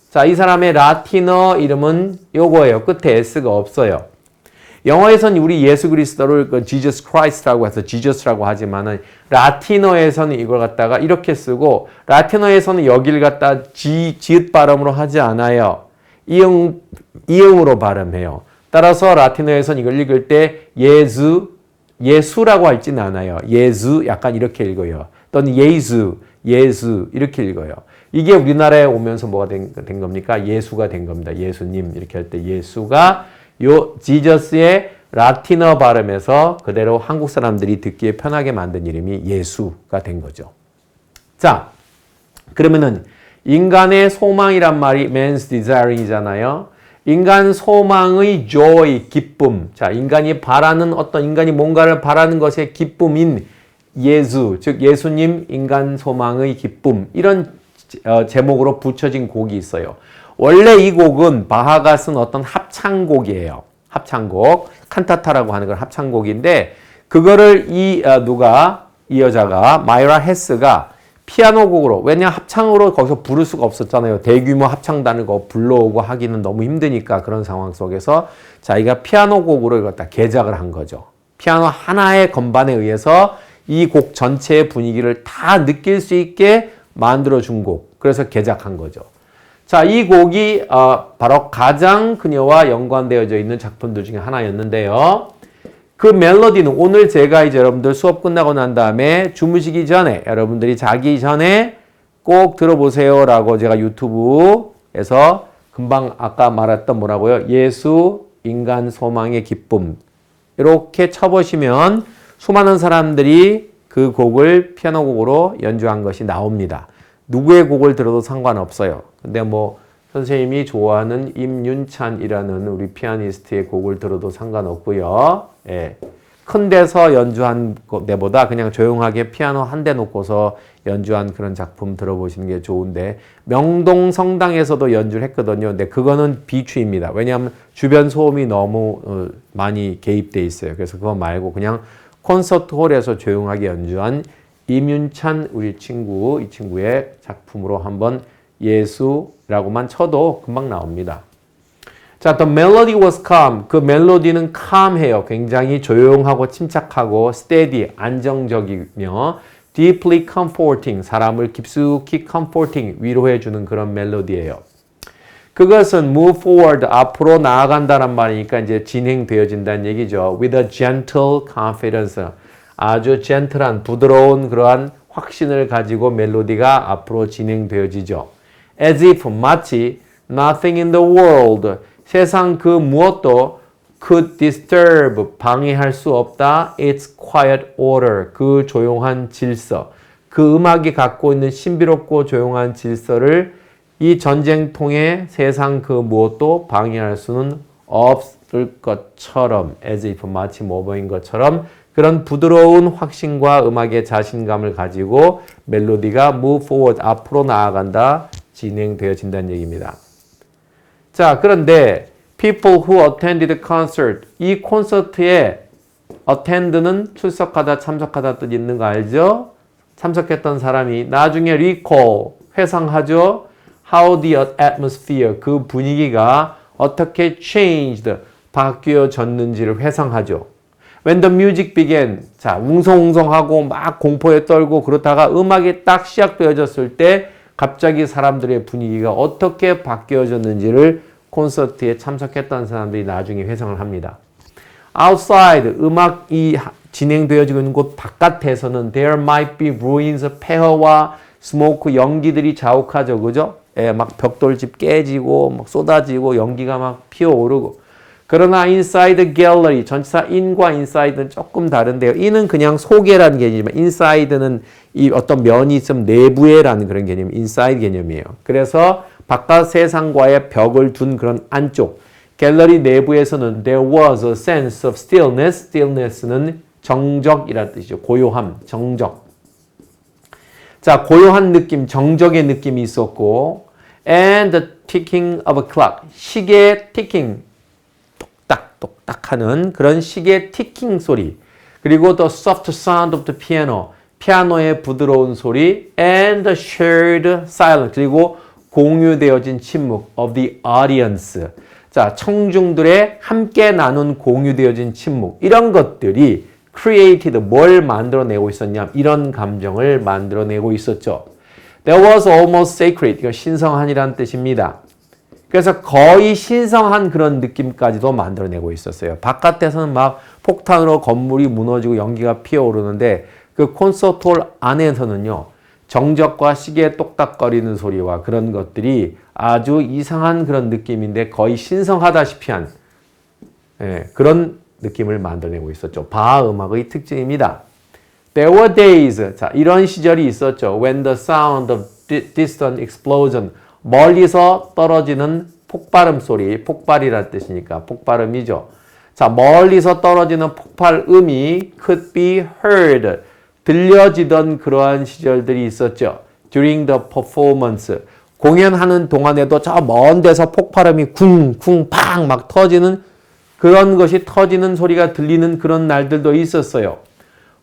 자, 이 사람의 라틴어 이름은 요거예요. 끝에 S가 없어요. 영어에서는 우리 예수 그리스도를 Jesus Christ라고 해서 Jesus라고 하지만은 라틴어에서는 이걸 갖다가 이렇게 쓰고 라틴어에서는 여기를 갖다 지읒 발음으로 하지 않아요. 이응으로 발음해요. 따라서 라틴어에서는 이걸 읽을 때 예수라고 할지는 않아요. 예수 약간 이렇게 읽어요. 또는 예수 이렇게 읽어요. 이게 우리나라에 오면서 뭐가 된 겁니까? 예수가 된 겁니다. 예수님 이렇게 할 때 예수가 요 지저스의 라틴어 발음에서 그대로 한국 사람들이 듣기에 편하게 만든 이름이 예수가 된 거죠. 자, 그러면은 인간의 소망이란 말이 man's desiring이잖아요. 인간 소망의 joy, 기쁨. 자, 인간이 뭔가를 바라는 것의 기쁨인 예수, 즉 예수님 인간 소망의 기쁨. 이런 제목으로 붙여진 곡이 있어요. 원래 이 곡은 바하가 쓴 어떤 합창곡이에요. 합창곡. 칸타타라고 하는 건 합창곡인데 그거를 이 여자가 마이라 헤스가 피아노 곡으로, 왜냐 합창으로 거기서 부를 수가 없었잖아요. 대규모 합창단을 불러오고 하기는 너무 힘드니까 그런 상황 속에서 자기가 피아노 곡으로 이걸 다 개작을 한 거죠. 피아노 하나의 건반에 의해서 이 곡 전체의 분위기를 다 느낄 수 있게 만들어준 곡. 그래서 개작한 거죠. 자, 이 곡이 바로 가장 그녀와 연관되어져 있는 작품들 중에 하나였는데요. 그 멜로디는 오늘 제가 이제 여러분들 수업 끝나고 난 다음에 주무시기 전에 여러분들이 자기 전에 꼭 들어보세요 라고 제가 유튜브에서 금방 아까 말했던 뭐라고요? 예수, 인간 소망의 기쁨 이렇게 쳐보시면 수많은 사람들이 그 곡을 피아노 곡으로 연주한 것이 나옵니다. 누구의 곡을 들어도 상관없어요. 근데 뭐 선생님이 좋아하는 임윤찬이라는 우리 피아니스트의 곡을 들어도 상관없고요. 예. 큰 데서 연주한 데보다 그냥 조용하게 피아노 한 대 놓고서 연주한 그런 작품 들어보시는 게 좋은데 명동 성당에서도 연주를 했거든요. 근데 그거는 비추입니다. 왜냐하면 주변 소음이 너무 많이 개입돼 있어요. 그래서 그거 말고 그냥 콘서트 홀에서 조용하게 연주한 임윤찬 우리 친구, 이 친구의 작품으로 한번 예수라고만 쳐도 금방 나옵니다. 자, the melody was calm. 그 멜로디는 calm해요. 굉장히 조용하고 침착하고 steady, 안정적이며 deeply comforting, 사람을 깊숙이 comforting, 위로해주는 그런 멜로디예요. 그것은 move forward, 앞으로 나아간다는 말이니까 이제 진행되어진다는 얘기죠. with a gentle confidence. 아주 젠틀한 부드러운 그러한 확신을 가지고 멜로디가 앞으로 진행되어지죠. As if 마치 nothing in the world 세상 그 무엇도 could disturb 방해할 수 없다. Its quiet order 그 조용한 질서 그 음악이 갖고 있는 신비롭고 조용한 질서를 이 전쟁통에 세상 그 무엇도 방해할 수는 없을 것처럼 as if 마치 모범인 것처럼 그런 부드러운 확신과 음악의 자신감을 가지고 멜로디가 move forward, 앞으로 나아간다, 진행되어진다는 얘기입니다. 자, 그런데 people who attended the concert, 이 콘서트에 attend는 출석하다, 참석하다 뜻 있는 거 알죠? 참석했던 사람이 나중에 recall, 회상하죠? How the atmosphere, 그 분위기가 어떻게 changed, 바뀌어졌는지를 회상하죠. When the music began, 자, 웅성웅성하고 막 공포에 떨고 그러다가 음악이 딱 시작되어졌을 때 갑자기 사람들의 분위기가 어떻게 바뀌어졌는지를 콘서트에 참석했던 사람들이 나중에 회상을 합니다. Outside, 음악이 진행되어지고 있는 곳 바깥에서는 there might be ruins, 폐허와 스모크, 연기들이 자욱하죠. 그죠? 예, 막 벽돌집 깨지고 막 쏟아지고 연기가 막 피어오르고 그러나 inside gallery, 전치사 in과 inside는 조금 다른데요. in은 그냥 속에라는 개념이지만 inside는 이 어떤 면이 있으면 내부에라는 그런 개념, inside 개념이에요. 그래서 바깥 세상과의 벽을 둔 그런 안쪽, 갤러리 내부에서는 there was a sense of stillness, stillness는 정적이라는 뜻이죠. 고요함, 정적. 자, 고요한 느낌, 정적의 느낌이 있었고, and the ticking of a clock. 시계의 ticking. 똑딱 하는 그런 시계 티킹 소리. 그리고 the soft sound of the piano. 피아노의 부드러운 소리. and the shared silence. 그리고 공유되어진 침묵 of the audience. 자, 청중들의 함께 나눈 공유되어진 침묵. 이런 것들이 created, 뭘 만들어내고 있었냐? 이런 감정을 만들어내고 있었죠. That was almost sacred. 이거 신성한이란 뜻입니다. 그래서 거의 신성한 그런 느낌까지도 만들어내고 있었어요. 바깥에서는 막 폭탄으로 건물이 무너지고 연기가 피어오르는데 그 콘서트홀 안에서는요. 정적과 시계 똑딱거리는 소리와 그런 것들이 아주 이상한 그런 느낌인데 거의 신성하다시피 한 그런 느낌을 만들어내고 있었죠. 바 음악의 특징입니다. There were days, 자, 이런 시절이 있었죠. When the sound of distant explosion, 멀리서 떨어지는 폭발음 소리, 폭발이란 뜻이니까 폭발음이죠. 자, 멀리서 떨어지는 폭발음이 could be heard, 들려지던 그러한 시절들이 있었죠. During the performance, 공연하는 동안에도 저 먼 데서 폭발음이 쿵쿵 팡 막 터지는 그런 것이 터지는 소리가 들리는 그런 날들도 있었어요.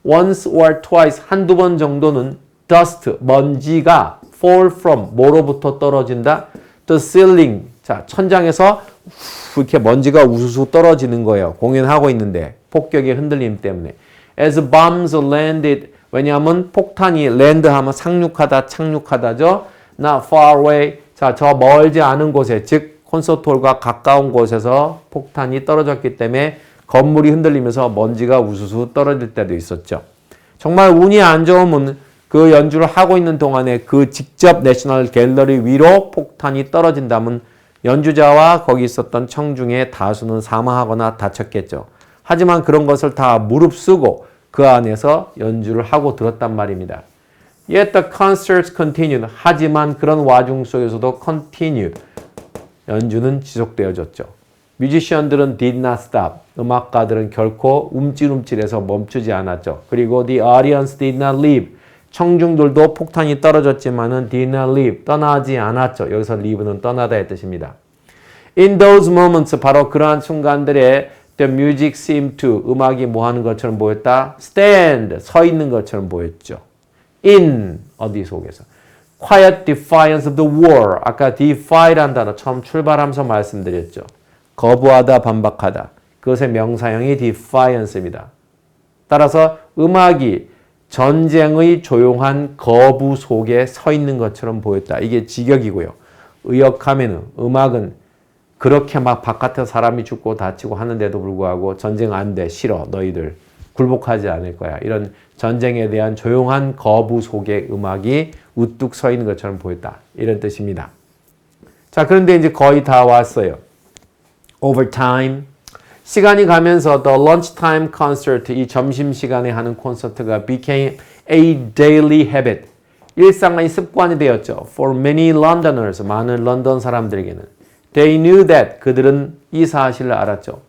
Once or twice, 한두 번 정도는 dust, 먼지가 fall from, 뭐로부터 떨어진다? The ceiling, 자, 천장에서 이렇게 먼지가 우수수 떨어지는 거예요. 공연하고 있는데 폭격의 흔들림 때문에. As bombs landed, 왜냐하면 폭탄이 land하면 상륙하다, 착륙하다죠. Not far away, 자, 저 멀지 않은 곳에, 즉 콘서트홀과 가까운 곳에서 폭탄이 떨어졌기 때문에 건물이 흔들리면서 먼지가 우수수 떨어질 때도 있었죠. 정말 운이 안 좋으면 그 연주를 하고 있는 동안에 그 직접 내셔널 갤러리 위로 폭탄이 떨어진다면 연주자와 거기 있었던 청중의 다수는 사망하거나 다쳤겠죠. 하지만 그런 것을 다 무릅쓰고 그 안에서 연주를 하고 들었단 말입니다. Yet the concerts continued. 하지만 그런 와중 속에서도 continued. 연주는 지속되어졌죠. 뮤지션들은 did not stop. 음악가들은 결코 움찔움찔해서 멈추지 않았죠. 그리고 the audience did not leave. 청중들도 폭탄이 떨어졌지만은 did not leave. 떠나지 않았죠. 여기서 leave는 떠나다의 뜻입니다. In those moments, 바로 그러한 순간들에 the music seemed to, 음악이 뭐 하는 것처럼 보였다? stand, 서 있는 것처럼 보였죠. in, 어디 속에서. quiet defiance of the war. 아까 defy란 단어 처음 출발하면서 말씀드렸죠. 거부하다, 반박하다. 그것의 명사형이 defiance입니다. 따라서 음악이 전쟁의 조용한 거부 속에 서 있는 것처럼 보였다. 이게 직역이고요. 의역하면은 음악은 그렇게 막 바깥에서 사람이 죽고 다치고 하는데도 불구하고 전쟁 안 돼, 싫어, 너희들 굴복하지 않을 거야. 이런 전쟁에 대한 조용한 거부 속에 음악이 우뚝 서 있는 것처럼 보였다. 이런 뜻입니다. 자, 그런데 이제 거의 다 왔어요. Over time, 시간이 가면서 the lunchtime concert, 이 점심시간에 하는 콘서트가 became a daily habit, 일상의 습관이 되었죠. For many Londoners, 많은 런던 사람들에게는. They knew that, 그들은 이 사실을 알았죠.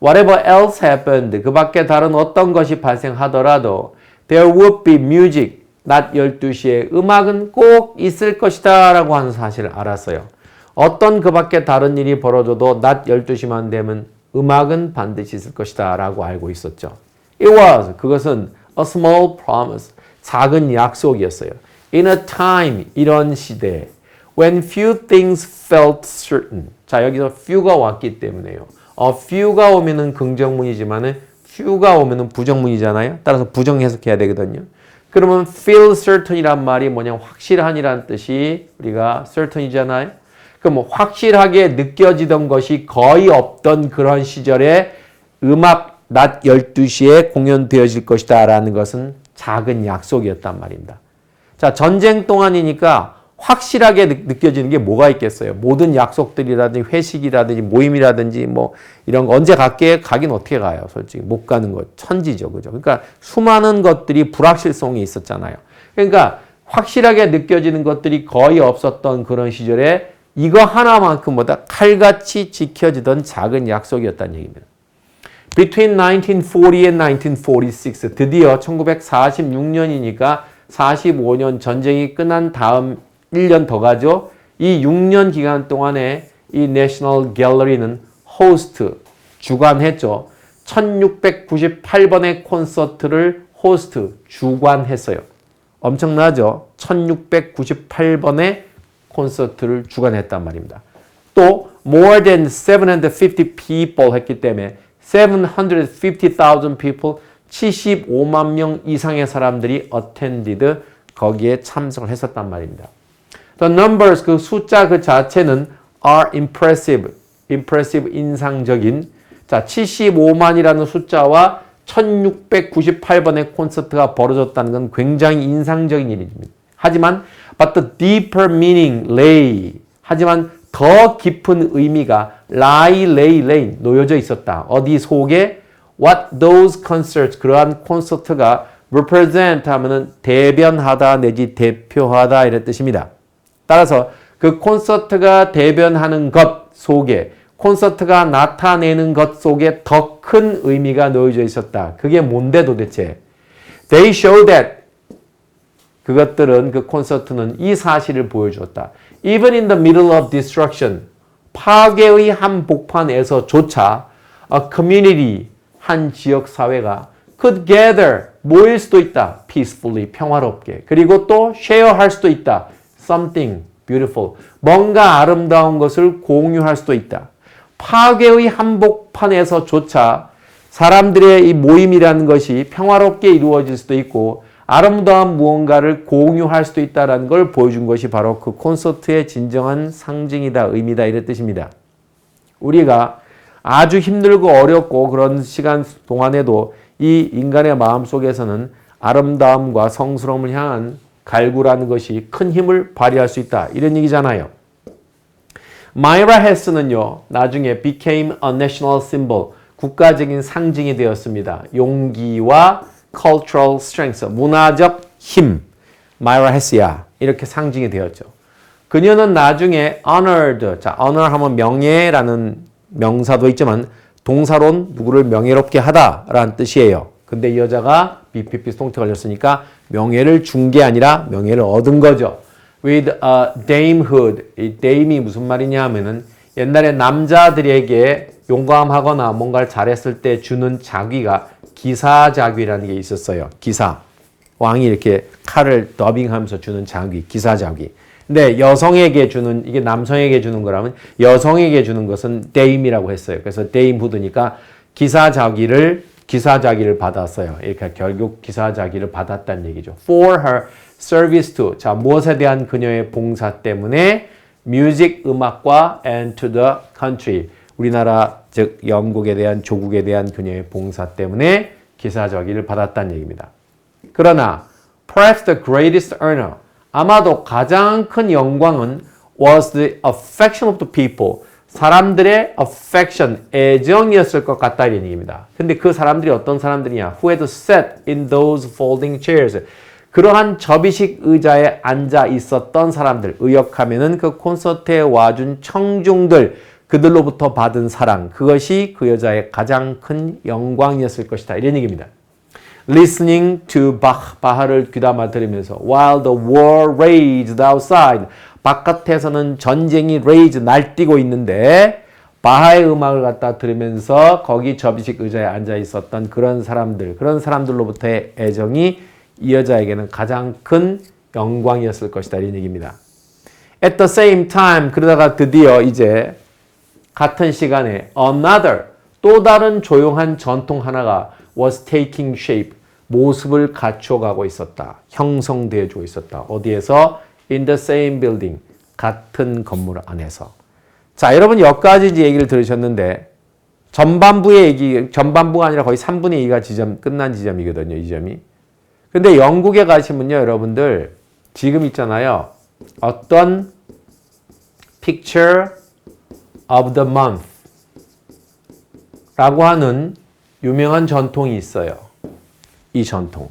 Whatever else happened, 그 밖에 다른 어떤 것이 발생하더라도 there would be music, 낮 12시에 음악은 꼭 있을 것이다 라고 하는 사실을 알았어요. 어떤 그 밖에 다른 일이 벌어져도 낮 12시만 되면 음악은 반드시 있을 것이다 라고 알고 있었죠. It was, 그것은 a small promise, 작은 약속이었어요. In a time, 이런 시대에 when few things felt certain. 자, 여기서 few가 왔기 때문에요. few가 오면은 긍정문이지만은 few가 오면은 부정문이잖아요. 따라서 부정 해석해야 되거든요. 그러면 feel certain이란 말이 뭐냐? 확실한이란 뜻이 우리가 certain이잖아요. 그럼 확실하게 느껴지던 것이 거의 없던 그런 시절에 음악 낮 12시에 공연되어질 것이다 라는 것은 작은 약속이었단 말입니다. 자, 전쟁 동안이니까 확실하게 느껴지는 게 뭐가 있겠어요? 모든 약속들이라든지 회식이라든지 모임이라든지 뭐 이런 거 언제 갈게? 가긴 어떻게 가요? 솔직히 못 가는 거 천지죠. 그죠? 그러니까 수많은 것들이 불확실성이 있었잖아요. 그러니까 확실하게 느껴지는 것들이 거의 없었던 그런 시절에 이거 하나만큼보다 칼같이 지켜지던 작은 약속이었다는 얘기입니다. Between 1940 and 1946, 드디어 1946년이니까 45년 전쟁이 끝난 다음 1년 더 가죠. 이 6년 기간 동안에 이 National Gallery는 호스트, 주관했죠. 1698번의 콘서트를 호스트, 주관했어요. 엄청나죠? 1698번의 콘서트를 주관했단 말입니다. 또 more than 750 people 했기 때문에 750,000 people, 75만 명 이상의 사람들이 attended, 거기에 참석을 했었단 말입니다. The numbers, 그 숫자 그 자체는 are impressive, 인상적인. 자, 75만이라는 숫자와 1698번의 콘서트가 벌어졌다는 건 굉장히 인상적인 일입니다. 하지만 but the deeper meaning lay, 하지만 더 깊은 의미가 lay 놓여져 있었다. 어디 속에? What those concerts, 그러한 콘서트가 represent 하면은 대변하다 내지 대표하다 이런 뜻입니다. 따라서 그 콘서트가 대변하는 것 속에, 콘서트가 나타내는 것 속에 더 큰 의미가 놓여져 있었다. 그게 뭔데 도대체? They show that, 그것들은, 그 콘서트는 이 사실을 보여주었다. Even in the middle of destruction, 파괴의 한복판에서조차 a community, 한 지역 사회가 could gather, 모일 수도 있다. peacefully, 평화롭게. 그리고 또 share할 수도 있다. something beautiful, 뭔가 아름다운 것을 공유할 수도 있다. 파괴의 한복판에서조차 사람들의 이 모임이라는 것이 평화롭게 이루어질 수도 있고 아름다운 무언가를 공유할 수도 있다는 걸 보여준 것이 바로 그 콘서트의 진정한 상징이다, 의미다 이런 뜻입니다. 우리가 아주 힘들고 어렵고 그런 시간 동안에도 이 인간의 마음속에서는 아름다움과 성스러움을 향한 갈구라는 것이 큰 힘을 발휘할 수 있다. 이런 얘기잖아요. 마이라 헤스는요, 나중에 became a national symbol, 국가적인 상징이 되었습니다. 용기와 cultural strength, 문화적 힘, 마이라 헤스야, 이렇게 상징이 되었죠. 그녀는 나중에 honored, 자, honor 하면 명예라는 명사도 있지만 동사론 누구를 명예롭게 하다라는 뜻이에요. 근데 이 여자가 BPP 통째 걸렸으니까 명예를 준 게 아니라 명예를 얻은 거죠. With a damehood. 이 dame이 무슨 말이냐 하면은 옛날에 남자들에게 용감하거나 뭔가를 잘했을 때 주는 자귀가 기사자귀라는 게 있었어요. 기사. 왕이 이렇게 칼을 더빙하면서 주는 자귀, 기사자귀. 근데 여성에게 주는, 이게 남성에게 주는 거라면 여성에게 주는 것은 dame이라고 했어요. 그래서 damehood니까 기사자귀를 받았어요. 이렇게 결국 기사자귀를 받았다는 얘기죠. For her service to, 자, 무엇에 대한 그녀의 봉사 때문에 music, 음악과 and to the country, 우리나라 즉 영국에 대한, 조국에 대한 그녀의 봉사 때문에 기사자귀를 받았다는 얘기입니다. 그러나 perhaps the greatest honor, 아마도 가장 큰 영광은 was the affection of the people, 사람들의 affection, 애정이었을 것 같다 이런 얘기입니다. 근데 그 사람들이 어떤 사람들이냐? Who had sat in those folding chairs. 그러한 접이식 의자에 앉아 있었던 사람들, 의역하면은 그 콘서트에 와준 청중들, 그들로부터 받은 사랑, 그것이 그 여자의 가장 큰 영광이었을 것이다 이런 얘기입니다. Listening to Bach, 바하를 귀담아 들으면서 while the war raged outside, 바깥에서는 전쟁이 rage, 날뛰고 있는데 바하의 음악을 갖다 들으면서 거기 접이식 의자에 앉아 있었던 그런 사람들로부터의 애정이 이 여자에게는 가장 큰 영광이었을 것이다 이런 얘기입니다. At the same time, 그러다가 드디어 이제 같은 시간에 another, 또 다른 조용한 전통 하나가 was taking shape, 모습을 갖춰가고 있었다. 형성되어지고 있었다. 어디에서? In the same building, 같은 건물 안에서. 자, 여러분 여기까지 이제 얘기를 들으셨는데 전반부가 아니라 거의 3분의 2가 끝난 지점이거든요. 이 점이. 근데 영국에 가시면요, 여러분들 지금 있잖아요. 어떤 picture of the month 라고 하는 유명한 전통이 있어요. 이 전통.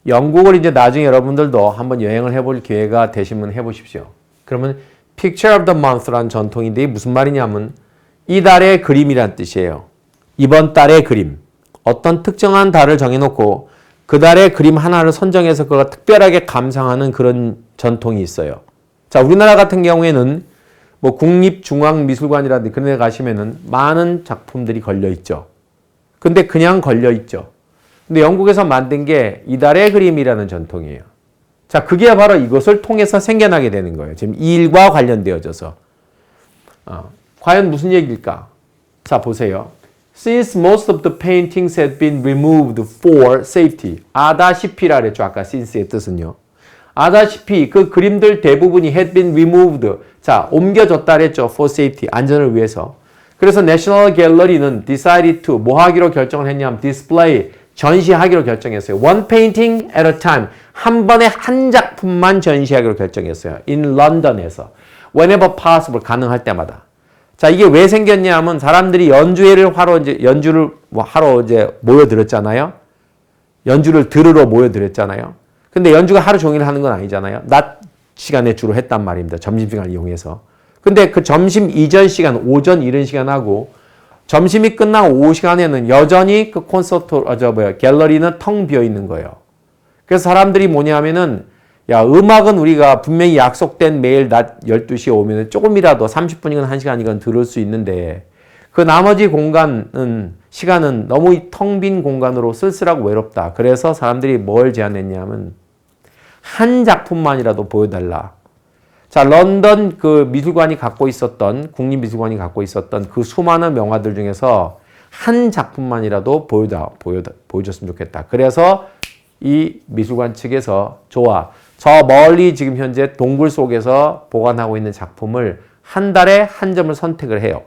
영국을 이제 나중에 여러분들도 한번 여행을 해볼 기회가 되시면 해보십시오. 그러면 Picture of the Month라는 전통인데 이게 무슨 말이냐면 이 달의 그림이란 뜻이에요. 이번 달의 그림. 어떤 특정한 달을 정해놓고 그 그달의 그림 하나를 선정해서 그걸 특별하게 감상하는 그런 전통이 있어요. 자, 우리나라 같은 경우에는 뭐 국립중앙미술관이라든지 그런 데 가시면은 많은 작품들이 걸려 있죠. 근데 그냥 걸려 있죠. 근데 영국에서 만든 게 이달의 그림이라는 전통이에요. 자, 그게 바로 이것을 통해서 생겨나게 되는 거예요. 지금 이 일과 관련되어져서. 과연 무슨 얘기일까? 자, 보세요. Since most of the paintings had been removed for safety. 아다시피라 그랬죠. 아까 since의 뜻은요. 아다시피 그 그림들 대부분이 had been removed. 자, 옮겨졌다 그랬죠. for safety. 안전을 위해서. 그래서 National Gallery는 decided to 뭐 하기로 결정을 했냐면 display. 전시하기로 결정했어요. One painting at a time. 한 번에 한 작품만 전시하기로 결정했어요. In London에서. Whenever possible. 가능할 때마다. 자, 이게 왜 생겼냐 하면 사람들이 연주를 하러 모여들었잖아요. 연주를 들으러 모여들었잖아요. 근데 연주가 하루 종일 하는 건 아니잖아요. 낮 시간에 주로 했단 말입니다. 점심시간을 이용해서. 근데 그 점심 이전 시간, 오전 이른 시간하고 점심이 끝나고 오후 시간에는 여전히 그 갤러리는 텅 비어 있는 거예요. 그래서 사람들이 뭐냐면은 야, 음악은 우리가 분명히 약속된 매일 낮 12시에 오면 조금이라도 30분이건 1시간이건 들을 수 있는데 그 나머지 시간은 너무 텅 빈 공간으로 쓸쓸하고 외롭다. 그래서 사람들이 뭘 제안했냐면 한 작품만이라도 보여달라. 자, 런던 그 미술관이 갖고 있었던, 국립미술관이 갖고 있었던 그 수많은 명화들 중에서 한 작품만이라도 보여줬으면 좋겠다. 그래서 이 미술관 측에서 좋아. 저 멀리 지금 현재 동굴 속에서 보관하고 있는 작품을 한 달에 한 점을 선택을 해요.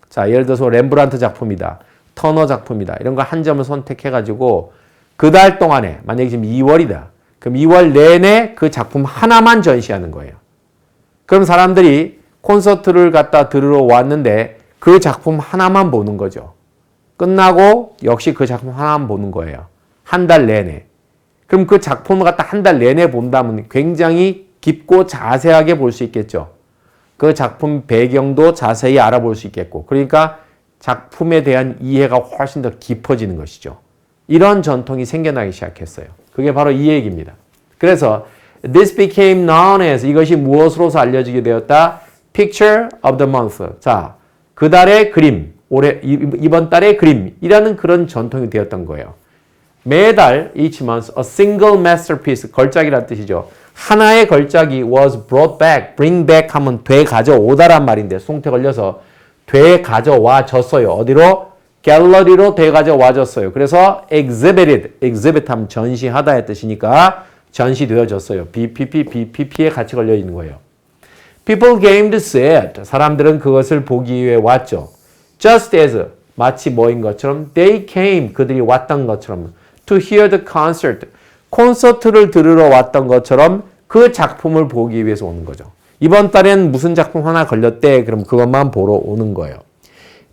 자, 예를 들어서 렘브란트 작품이다. 터너 작품이다. 이런 거 한 점을 선택해가지고 그 달 동안에 만약에 지금 2월이다. 그럼 2월 내내 그 작품 하나만 전시하는 거예요. 그럼 사람들이 콘서트를 갖다 들으러 왔는데 그 작품 하나만 보는 거죠. 끝나고 역시 그 작품 하나만 보는 거예요. 한 달 내내. 그럼 그 작품을 갖다 한 달 내내 본다면 굉장히 깊고 자세하게 볼 수 있겠죠. 그 작품 배경도 자세히 알아볼 수 있겠고. 그러니까 작품에 대한 이해가 훨씬 더 깊어지는 것이죠. 이런 전통이 생겨나기 시작했어요. 그게 바로 이 얘기입니다. 그래서 This became known as 이것이 무엇으로서 알려지게 되었다? Picture of the month. 자, 그 달의 그림, 이번 달의 그림이라는 그런 전통이 되었던 거예요. 매달 each month a single masterpiece 걸작이라는 뜻이죠. 하나의 걸작이 was brought back, bring back 하면 되가져오다란 말인데 송태 걸려서 되가져와졌어요. 어디로? 갤러리로 되가져와졌어요. 그래서 exhibit 하면 전시하다의 뜻이니까 전시되어졌어요. BPP에 같이 걸려 있는 거예요. People came to see it. 사람들은 그것을 보기 위해 왔죠. Just as 마치 뭐인 것처럼 they came 그들이 왔던 것처럼 to hear the concert 콘서트를 들으러 왔던 것처럼 그 작품을 보기 위해서 오는 거죠. 이번 달엔 무슨 작품 하나 걸렸대. 그럼 그것만 보러 오는 거예요.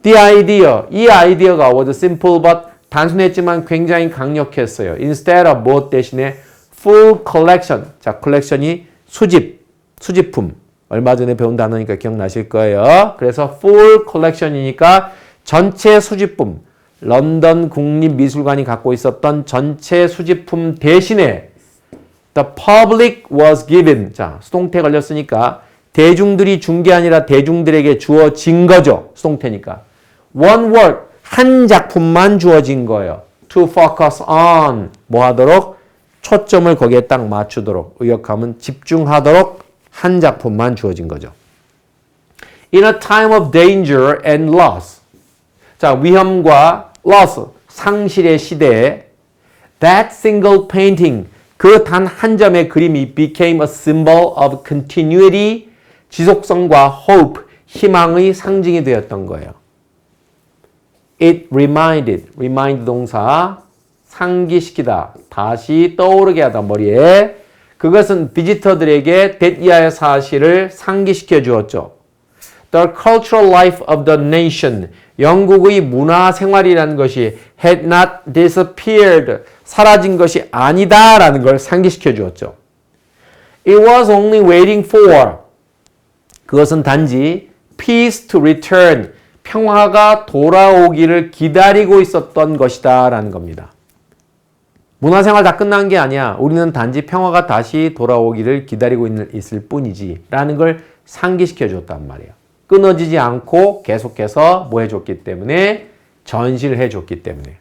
The idea 이 아이디어가 was simple but 단순했지만 굉장히 강력했어요. Instead of 무엇 대신에 full collection 자 컬렉션이 수집품 얼마 전에 배운 단어니까 기억나실 거예요. 그래서 full collection이니까 전체 수집품 런던 국립미술관이 갖고 있었던 전체 수집품 대신에 the public was given 자 수동태 걸렸으니까 대중들이 준 게 아니라 대중들에게 주어진 거죠. 수동태니까 one word 한 작품만 주어진 거예요. to focus on 뭐 하도록 초점을 거기에 딱 맞추도록 의역하면 집중하도록 한 작품만 주어진 거죠. In a time of danger and loss 자 위험과 loss 상실의 시대에 that single painting 그 단 한 점의 그림이 became a symbol of continuity 지속성과 hope 희망의 상징이 되었던 거예요. It remind 동사 상기시키다 다시 떠오르게 하다 머리에 그것은 비지터들에게 대이하의 사실을 상기시켜 주었죠. The cultural life of the nation 영국의 문화 생활이라는 것이 had not disappeared 사라진 것이 아니다라는 걸 상기시켜 주었죠. It was only waiting for 그것은 단지 peace to return 평화가 돌아오기를 기다리고 있었던 것이다 라는 겁니다. 문화생활 다 끝난 게 아니야. 우리는 단지 평화가 다시 돌아오기를 기다리고 있을 뿐이지 라는 걸 상기시켜 줬단 말이에요. 끊어지지 않고 계속해서 뭐 해줬기 때문에 전시를 해줬기 때문에.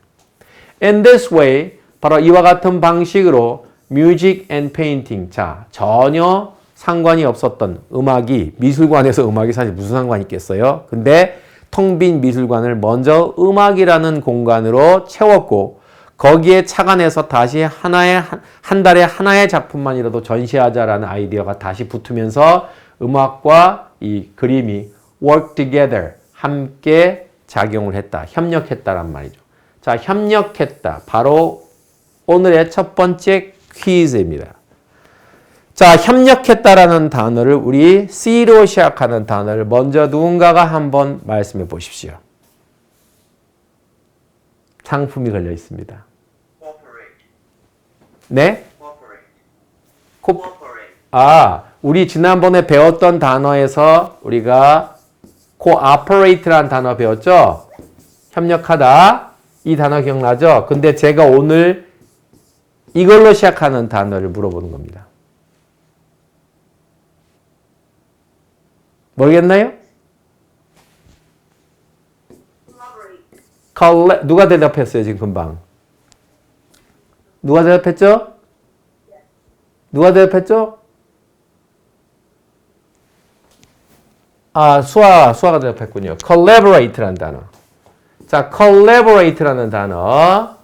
In this way, 바로 이와 같은 방식으로 music and painting, 자 전혀 상관이 없었던 음악이, 미술관에서 음악이 사실 무슨 상관이 있겠어요? 근데 텅 빈 미술관을 먼저 음악이라는 공간으로 채웠고 거기에 착안해서 다시 한 달에 하나의 작품만이라도 전시하자라는 아이디어가 다시 붙으면서 음악과 이 그림이 work together, 함께 작용을 했다, 협력했다란 말이죠. 자, 협력했다. 바로 오늘의 첫 번째 퀴즈입니다. 자, 협력했다라는 단어를 우리 C로 시작하는 단어를 먼저 누군가가 한번 말씀해 보십시오. 상품이 걸려 있습니다. 네? 우리 지난번에 배웠던 단어에서 우리가 cooperate라는 단어 배웠죠? 협력하다. 이 단어 기억나죠? 근데 제가 오늘 이걸로 시작하는 단어를 물어보는 겁니다. 모르겠나요? 누가 대답했어요, 지금 금방? 누가 대답했죠? 누가 대답했죠? 수아가 대답했군요. collaborate라는 단어. 자, collaborate라는 단어.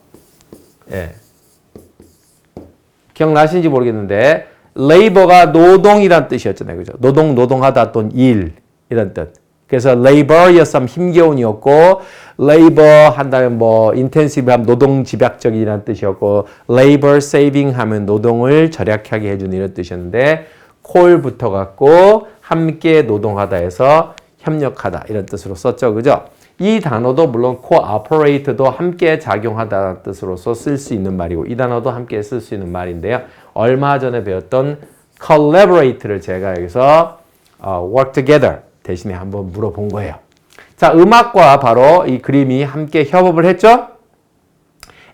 예. 기억나시는지 모르겠는데, labor가 노동이란 뜻이었잖아요. 그죠? 노동하다 또는 일, 이런 뜻. 그래서 labor이었으면 힘겨운이었고, labor 한다면 intensive 하면 노동 집약적이라는 뜻이었고, labor saving 하면 노동을 절약하게 해주는 이런 뜻이었는데, 콜 붙어갖고, 함께 노동하다 해서 협력하다 이런 뜻으로 썼죠. 그죠? 이 단어도 물론 cooperate도 함께 작용하다는 뜻으로서 쓸 수 있는 말이고 이 단어도 함께 쓸 수 있는 말인데요. 얼마 전에 배웠던 collaborate를 제가 여기서 work together 대신에 한번 물어본 거예요. 자, 음악과 바로 이 그림이 함께 협업을 했죠.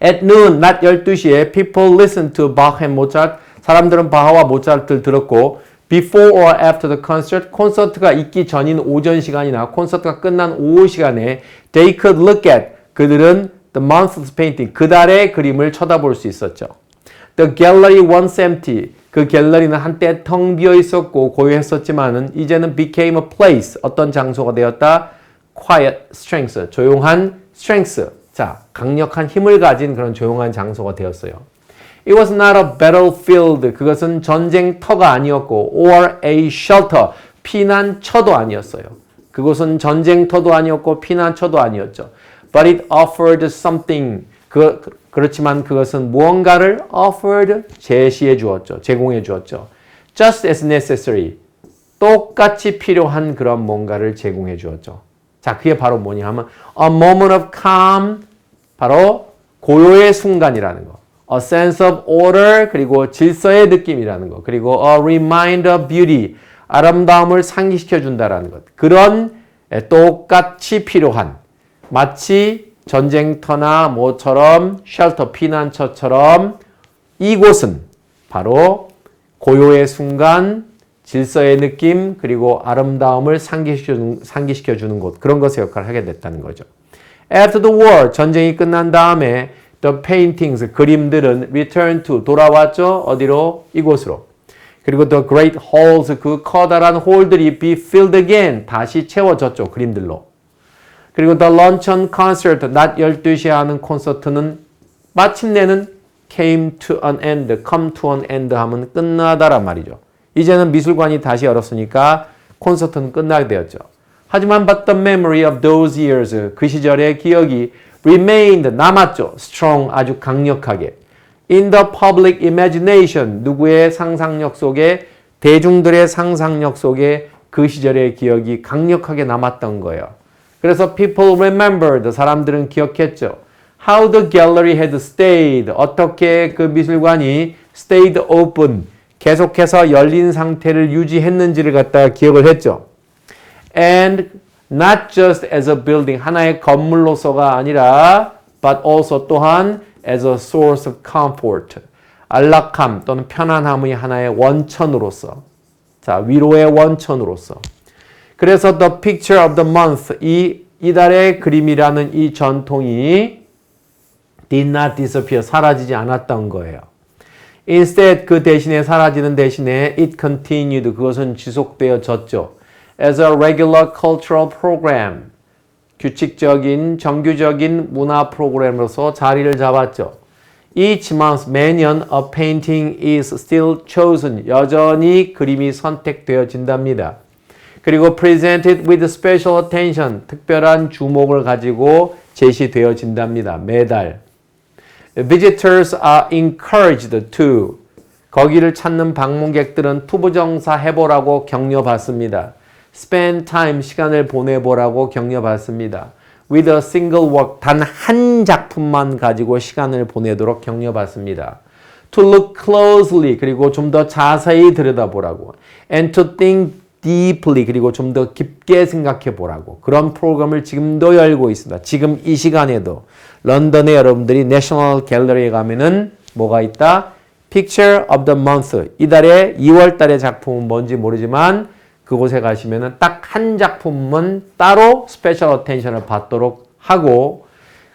At noon, 낮 12시에 people listen to Bach and Mozart. 사람들은 바하와 모차르트를 들었고 Before or after the concert, 콘서트가 있기 전인 오전 시간이나 콘서트가 끝난 오후 시간에 they could look at, 그들은 the month's painting, 그달의 그림을 쳐다볼 수 있었죠. The gallery once empty, 그 갤러리는 한때 텅 비어 있었고 고요했었지만은 이제는 became a place, 어떤 장소가 되었다? Quiet strength, 조용한 strength, 자, 강력한 힘을 가진 그런 조용한 장소가 되었어요. It was not a battlefield. 그것은 전쟁터가 아니었고 or a shelter. 피난처도 아니었어요. 그것은 전쟁터도 아니었고 피난처도 아니었죠. But it offered something. 그렇지만 그것은 무언가를 offered 제시해 주었죠. 제공해 주었죠. Just as necessary. 똑같이 필요한 그런 뭔가를 제공해 주었죠. 자, 그게 바로 뭐냐 하면 a moment of calm. 바로 고요의 순간이라는 거. A sense of order, 그리고 질서의 느낌이라는 것. 그리고 a reminder of beauty, 아름다움을 상기시켜 준다라는 것. 그런 똑같이 필요한, 마치 전쟁터나 뭐처럼 쉘터, 피난처처럼 이곳은 바로 고요의 순간, 질서의 느낌, 그리고 아름다움을 상기시켜 주는 곳. 그런 것의 역할을 하게 됐다는 거죠. After the war, 전쟁이 끝난 다음에 The paintings, 그림들은 return to, 돌아왔죠? 어디로? 이곳으로. 그리고 the great halls, 그 커다란 홀들이 be filled again, 다시 채워졌죠. 그림들로. 그리고 the luncheon concert, 낮 12시에 하는 콘서트는 마침내는 came to an end, come to an end 하면 끝나다란 말이죠. 이제는 미술관이 다시 열었으니까 콘서트는 끝나게 되었죠. 하지만 but the memory of those years, 그 시절의 기억이 remained, 남았죠. strong, 아주 강력하게. in the public imagination, 누구의 상상력 속에, 대중들의 상상력 속에 그 시절의 기억이 강력하게 남았던 거예요. 그래서 people remembered, 사람들은 기억했죠. how the gallery had stayed, 어떻게 그 미술관이 stayed open, 계속해서 열린 상태를 유지했는지를 갖다가 기억을 했죠. and not just as a building, 하나의 건물로서가 아니라 but also 또한 as a source of comfort. 안락함 또는 편안함의 하나의 원천으로서. 자, 위로의 원천으로서. 그래서 the picture of the month, 이달의 그림이라는 이 전통이 did not disappear, 사라지지 않았던 거예요. Instead, 그 대신에 사라지는 대신에 it continued, 그것은 지속되어졌죠. As a regular cultural program, 규칙적인, 정규적인 문화 프로그램으로서 자리를 잡았죠. Each month, 매년 a painting is still chosen, 여전히 그림이 선택되어진답니다. 그리고 presented with special attention, 특별한 주목을 가지고 제시되어진답니다. 매달. Visitors are encouraged to, 거기를 찾는 방문객들은 투부정사 해보라고 격려받습니다. Spend time, 시간을 보내보라고 격려받습니다. With a single work, 단 한 작품만 가지고 시간을 보내도록 격려받습니다. To look closely, 그리고 좀 더 자세히 들여다보라고. And to think deeply, 그리고 좀 더 깊게 생각해 보라고. 그런 프로그램을 지금도 열고 있습니다. 지금 이 시간에도 런던에 여러분들이 내셔널 갤러리에 가면은 뭐가 있다? Picture of the month. 이달의 2월 달의 작품은 뭔지 모르지만 그곳에 가시면은 딱 한 작품은 따로 스페셜 어텐션을 받도록 하고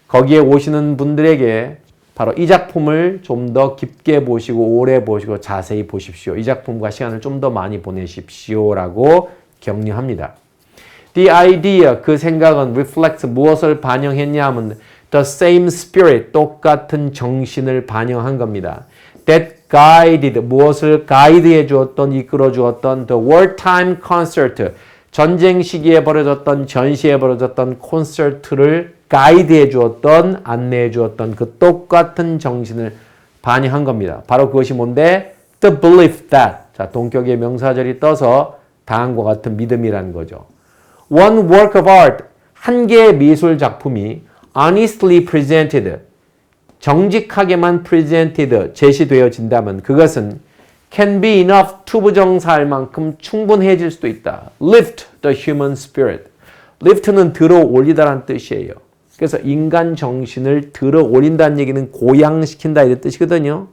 거기에 오시는 분들에게 바로 이 작품을 좀 더 깊게 보시고 오래 보시고 자세히 보십시오. 이 작품과 시간을 좀 더 많이 보내십시오라고 격려합니다. The idea, 그 생각은 reflects, 무엇을 반영했냐 하면 the same spirit, 똑같은 정신을 반영한 겁니다. That guided, 무엇을 가이드해 주었던, 이끌어 주었던 the wartime concert, 전쟁 시기에 벌어졌던, 전시에 벌어졌던 콘서트를 가이드해 주었던, 안내해 주었던 그 똑같은 정신을 반영한 겁니다. 바로 그것이 뭔데? The belief that. 자, 동격의 명사절이 떠서 다음과 같은 믿음이라는 거죠. One work of art, 한 개의 미술 작품이 honestly presented, 정직하게만 presented, 제시되어진다면 그것은 can be enough, 투부정사할 만큼 충분해질 수도 있다. Lift the human spirit. lift는 들어 올리다라는 뜻이에요. 그래서 인간 정신을 들어 올린다는 얘기는 고양시킨다 이런 뜻이거든요.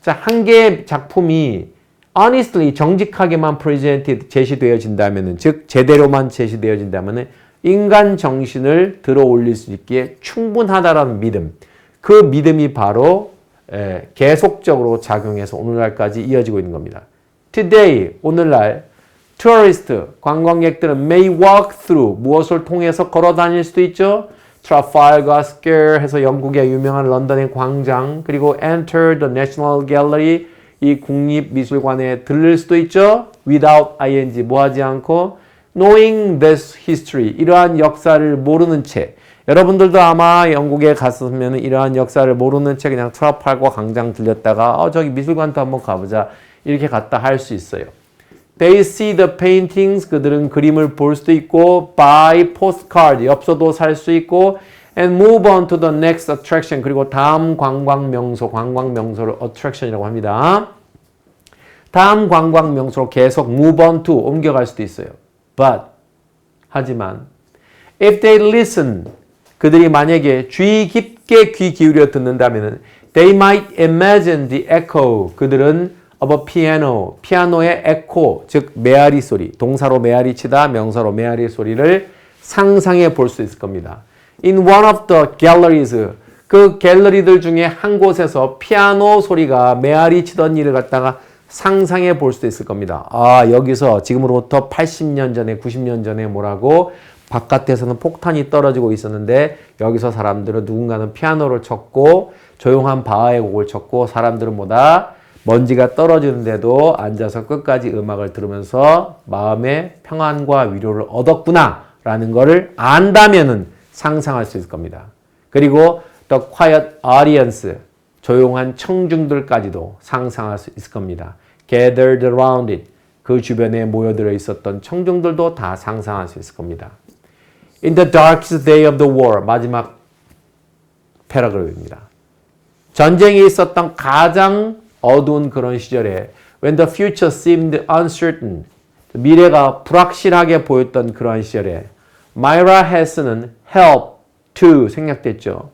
자, 한 개의 작품이 honestly, 정직하게만 presented, 제시되어진다면, 즉 제대로만 제시되어진다면 인간 정신을 들어 올릴 수 있기에 충분하다라는 믿음. 그 믿음이 바로 계속적으로 작용해서 오늘날까지 이어지고 있는 겁니다. Today, 오늘날 tourist, 관광객들은 may walk through, 무엇을 통해서 걸어 다닐 수도 있죠. Trafalgar Square 해서 영국의 유명한 런던의 광장, 그리고 enter the National Gallery, 이 국립미술관에 들를 수도 있죠. Without ing, 뭐 하지 않고 knowing this history, 이러한 역사를 모르는 채, 여러분들도 아마 영국에 갔으면 이러한 역사를 모르는 채 그냥 트라팔과 광장 들렸다가 저기 미술관도 한번 가보자 이렇게 갔다 할 수 있어요. They see the paintings, 그들은 그림을 볼 수도 있고 buy postcard, 엽서도 살 수 있고 and move on to the next attraction, 그리고 다음 관광 명소를 attraction이라고 합니다. 다음 관광 명소로 계속 move on to 옮겨갈 수도 있어요. But, 하지만 if they listen, 그들이 만약에 주의 깊게 귀 기울여 듣는다면 they might imagine the echo, 그들은 of a piano, 피아노의 echo, 즉 메아리 소리, 동사로 메아리 치다, 명사로 메아리 소리를 상상해 볼 수 있을 겁니다. In one of the galleries, 그 갤러리들 중에 한 곳에서 피아노 소리가 메아리 치던 일을 갖다가 상상해 볼 수도 있을 겁니다. 아, 여기서 지금으로부터 80년 전에, 90년 전에 뭐라고 바깥에서는 폭탄이 떨어지고 있었는데 여기서 사람들은 누군가는 피아노를 쳤고 조용한 바하의 곡을 쳤고 사람들은 뭐다? 먼지가 떨어지는데도 앉아서 끝까지 음악을 들으면서 마음의 평안과 위로를 얻었구나 라는 거를 안다면은 상상할 수 있을 겁니다. 그리고 the quiet audience, 조용한 청중들까지도 상상할 수 있을 겁니다. Gathered around it, 그 주변에 모여들어 있었던 청중들도 다 상상할 수 있을 겁니다. In the darkest day of the war, 마지막 패러그래프입니다. 전쟁이 있었던 가장 어두운 그런 시절에 when the future seemed uncertain, 미래가 불확실하게 보였던 그러한 시절에 마이라 헤스는 help to 생략됐죠.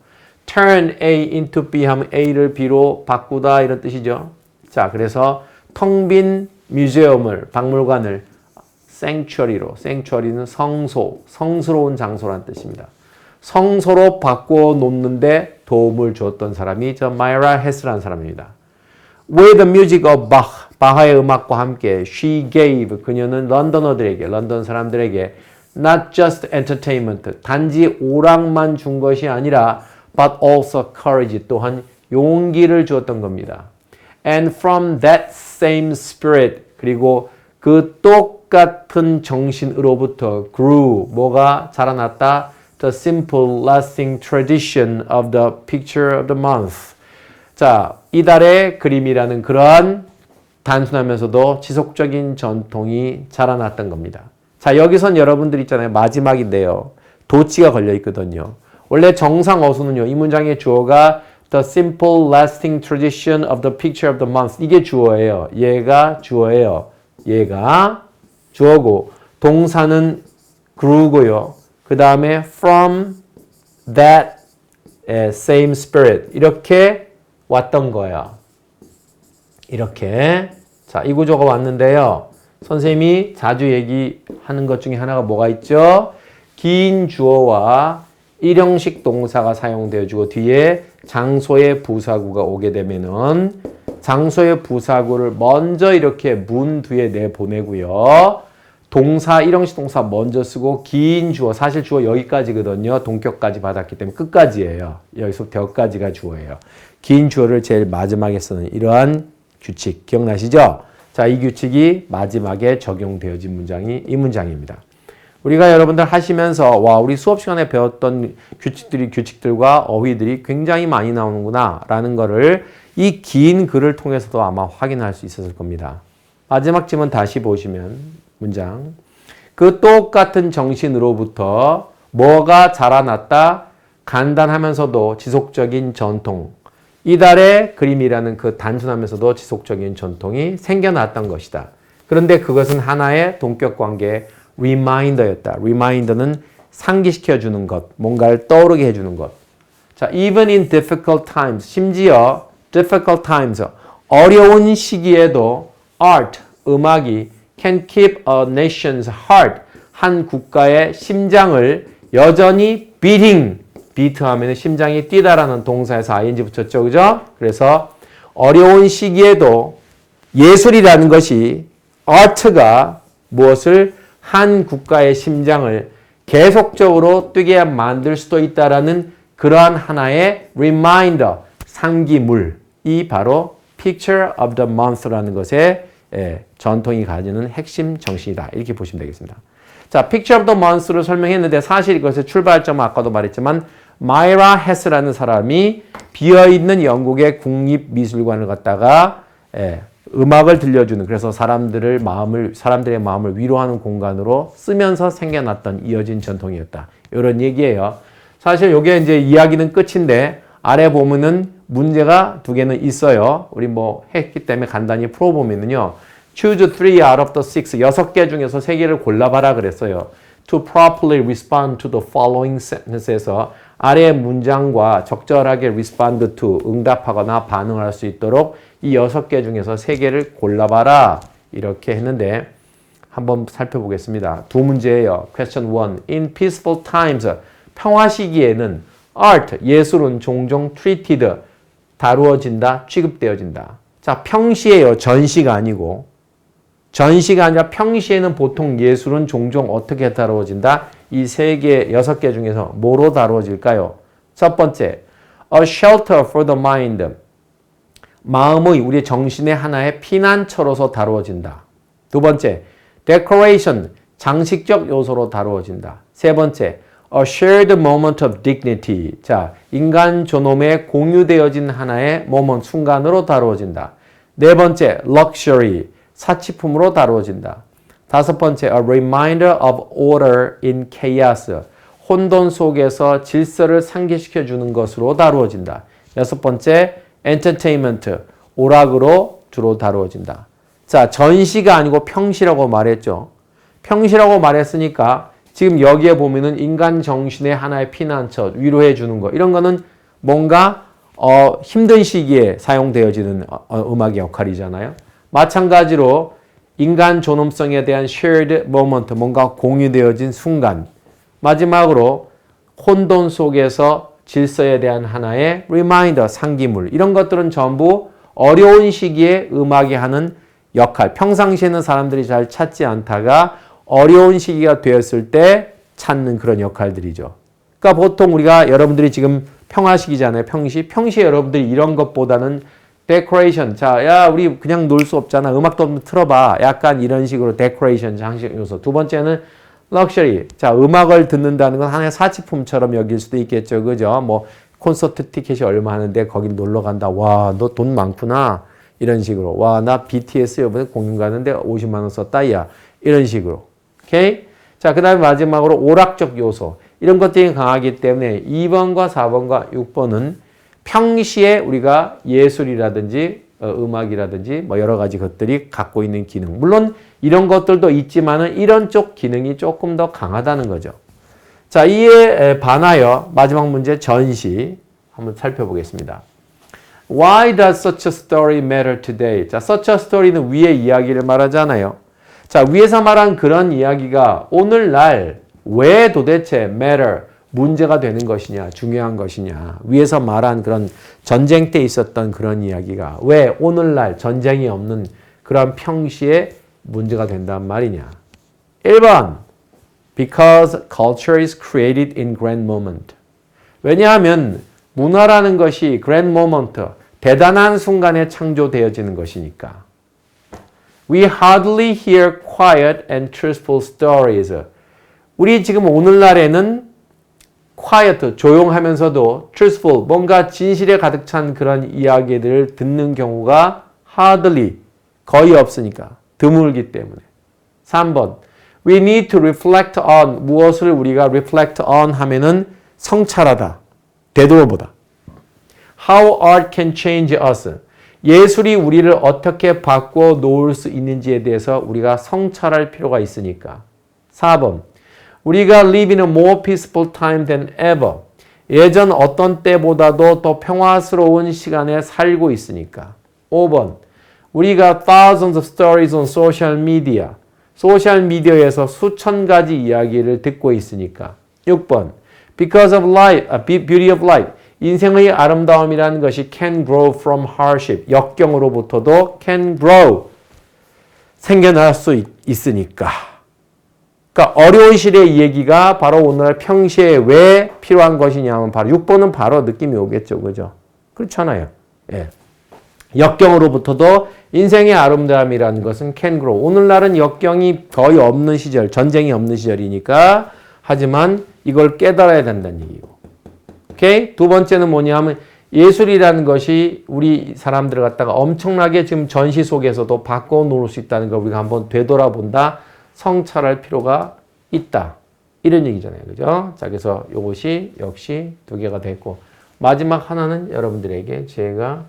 turn A into B 하면 A를 B로 바꾸다 이런 뜻이죠. 자, 그래서 텅 빈 뮤지엄을, 박물관을 sanctuary로, sanctuary는 성소, 성스러운 장소란 뜻입니다. 성소로 바꾸어 놓는데 도움을 주었던 사람이 저 마이라 헤스라는 사람입니다. With the music of Bach, 바하의 음악과 함께 she gave, 그녀는 런던어들에게, 런던 사람들에게 not just entertainment, 단지 오락만 준 것이 아니라 but also courage, 또한 용기를 주었던 겁니다. And from that same spirit, 그리고 그 똑같은 정신으로부터 grew, 뭐가 자라났다? The simple lasting tradition of the picture of the month. 자, 이달의 그림이라는 그러한 단순하면서도 지속적인 전통이 자라났던 겁니다. 자, 여기선 여러분들 있잖아요. 마지막인데요. 도치가 걸려 있거든요. 원래 정상 어수는요. 이 문장의 주어가 the simple lasting tradition of the picture of the month. 이게 주어예요. 얘가 주어예요. 얘가 주어고 동사는 grew고요. 그 다음에 from that same spirit. 이렇게 왔던 거예요. 이렇게. 자, 이 구조가 왔는데요. 선생님이 자주 얘기하는 것 중에 하나가 뭐가 있죠? 긴 주어와 일형식 동사가 사용되어지고 뒤에 장소의 부사구가 오게 되면은 장소의 부사구를 먼저 이렇게 문 뒤에 내보내고요. 동사, 일형식 동사 먼저 쓰고 긴 주어, 사실 주어 여기까지거든요. 동격까지 받았기 때문에 끝까지예요. 여기서부터 여기까지가 주어예요. 긴 주어를 제일 마지막에 쓰는 이러한 규칙 기억나시죠? 자, 이 규칙이 마지막에 적용되어진 문장이 이 문장입니다. 우리가 여러분들 하시면서 와, 우리 수업 시간에 배웠던 규칙들과 어휘들이 굉장히 많이 나오는구나 라는 거를 이 긴 글을 통해서도 아마 확인할 수 있었을 겁니다. 마지막 지문 다시 보시면 문장. 그 똑같은 정신으로부터 뭐가 자라났다? 간단하면서도 지속적인 전통. 이달의 그림이라는 그 단순하면서도 지속적인 전통이 생겨났던 것이다. 그런데 그것은 하나의 동격관계의 리마인더였다. 리마인더는 상기시켜주는 것, 뭔가를 떠오르게 해주는 것. 자, even in difficult times, 심지어 difficult times, 어려운 시기에도 art, 음악이 can keep a nation's heart, 한 국가의 심장을 여전히 beating, beat 하면 심장이 뛰다라는 동사에서 ing 붙였죠. 그죠? 그래서 어려운 시기에도 예술이라는 것이 art가 무엇을 한 국가의 심장을 계속적으로 뛰게 만들 수도 있다라는 그러한 하나의 reminder, 상기물이 바로 picture of the month라는 것의 전통이 가지는 핵심 정신이다. 이렇게 보시면 되겠습니다. 자, picture of the month를 설명했는데 사실 이것의 출발점은 아까도 말했지만 마이라 헤스라는 사람이 비어있는 영국의 국립미술관을 갖다가 음악을 들려주는, 그래서 사람들의 마음을 위로하는 공간으로 쓰면서 생겨났던 이어진 전통이었다. 이런 얘기예요. 사실 이게 이제 이야기는 끝인데 아래 보면은 문제가 두 개는 있어요. 우리 뭐 했기 때문에 간단히 풀어보면은요. Choose 3 out of the 6, 6개 중에서 3개를 골라봐라 그랬어요. To properly respond to the following sentence에서 아래의 문장과 적절하게 respond to, 응답하거나 반응할 수 있도록 이 6개 중에서 3개를 골라봐라. 이렇게 했는데 한번 살펴보겠습니다. 두 문제예요. Question 1. In peaceful times, 평화 시기에는 art, 예술은 종종 treated, 다루어진다, 취급되어진다. 자, 평시에요. 전시가 아니고. 전시가 아니라 평시에는 보통 예술은 종종 어떻게 다루어진다? 이 3개, 6개 중에서 뭐로 다루어질까요? 첫 번째, a shelter for the mind. 마음의, 우리의 정신의 하나의 피난처로서 다루어진다. 두 번째, decoration. 장식적 요소로 다루어진다. 세 번째, a shared moment of dignity. 자, 인간 존엄에 공유되어진 하나의 moment, 순간으로 다루어진다. 네 번째, luxury. 사치품으로 다루어진다. 다섯 번째, a reminder of order in chaos. 혼돈 속에서 질서를 상기시켜 주는 것으로 다루어진다. 여섯 번째, entertainment. 오락으로 주로 다루어진다. 자, 전시가 아니고 평시라고 말했죠. 평시라고 말했으니까 지금 여기에 보면은 인간 정신의 하나의 피난처, 위로해 주는 거. 이런 거는 뭔가 힘든 시기에 사용되어지는 음악의 역할이잖아요. 마찬가지로 인간 존엄성에 대한 shared moment, 뭔가 공유되어진 순간. 마지막으로 혼돈 속에서 질서에 대한 하나의 reminder, 상기물. 이런 것들은 전부 어려운 시기에 음악이 하는 역할. 평상시에는 사람들이 잘 찾지 않다가 어려운 시기가 되었을 때 찾는 그런 역할들이죠. 그러니까 보통 우리가 여러분들이 지금 평화시기잖아요. 평시에 여러분들이 이런 것보다는 데코레이션. 자, 야, 우리 그냥 놀 수 없잖아. 음악도 한번 틀어봐. 약간 이런 식으로 데코레이션, 장식 요소. 두 번째는 럭셔리. 자, 음악을 듣는다는 건 하나의 사치품처럼 여길 수도 있겠죠. 그죠? 뭐, 콘서트 티켓이 얼마 하는데 거기 놀러 간다. 와, 너 돈 많구나. 이런 식으로. 와, 나 BTS 이번에 공연 가는데 50만 원 썼다. 야. 이런 식으로. 오케이? 자, 그 다음에 마지막으로 오락적 요소. 이런 것들이 강하기 때문에 2번과 4번과 6번은 평시에 우리가 예술이라든지 음악이라든지 뭐 여러 가지 것들이 갖고 있는 기능. 물론 이런 것들도 있지만은 이런 쪽 기능이 조금 더 강하다는 거죠. 자, 이에 반하여 마지막 문제 전시 한번 살펴보겠습니다. Why does such a story matter today? 자, such a story는 위의 이야기를 말하잖아요. 자, 위에서 말한 그런 이야기가 오늘날 왜 도대체 matter, 문제가 되는 것이냐, 중요한 것이냐. 위에서 말한 그런 전쟁 때 있었던 그런 이야기가 왜 오늘날 전쟁이 없는 그런 평시에 문제가 된단 말이냐. 1번, because culture is created in grand moment. 왜냐하면 문화라는 것이 grand moment, 대단한 순간에 창조되어지는 것이니까. We hardly hear quiet and truthful stories. 우리 지금 오늘날에는 quiet, 조용하면서도 truthful, 뭔가 진실에 가득 찬 그런 이야기들을 듣는 경우가 hardly, 거의 없으니까. 드물기 때문에. 3번, we need to reflect on, 무엇을 우리가 reflect on 하면은 성찰하다, 되돌아보다. How art can change us. 예술이 우리를 어떻게 바꿔 놓을 수 있는지에 대해서 우리가 성찰할 필요가 있으니까. 4번, 우리가 live in a more peaceful time than ever. 예전 어떤 때보다도 더 평화스러운 시간에 살고 있으니까. 5번, 우리가 thousands of stories on social media. 소셜 미디어에서 수천 가지 이야기를 듣고 있으니까. 6번, because of life, beauty of life. 인생의 아름다움이라는 것이 can grow from hardship. 역경으로부터도 can grow. 생겨날 수 있으니까. 그러니까 어려운 시대의 이 얘기가 바로 오늘 평시에 왜 필요한 것이냐면 바로 6번은 바로 느낌이 오겠죠. 그죠? 그렇잖아요. 예. 역경으로부터도 인생의 아름다움이라는 것은 can grow. 오늘날은 역경이 거의 없는 시절, 전쟁이 없는 시절이니까 하지만 이걸 깨달아야 된다는 얘기고. 오케이? 두 번째는 뭐냐면 예술이라는 것이 우리 사람들을 갖다가 엄청나게 지금 전시 속에서도 바꿔놓을 수 있다는 걸 우리가 한번 되돌아본다. 성찰할 필요가 있다. 이런 얘기잖아요. 그죠? 자, 그래서 이것이 역시 두 개가 됐고 마지막 하나는 여러분들에게 제가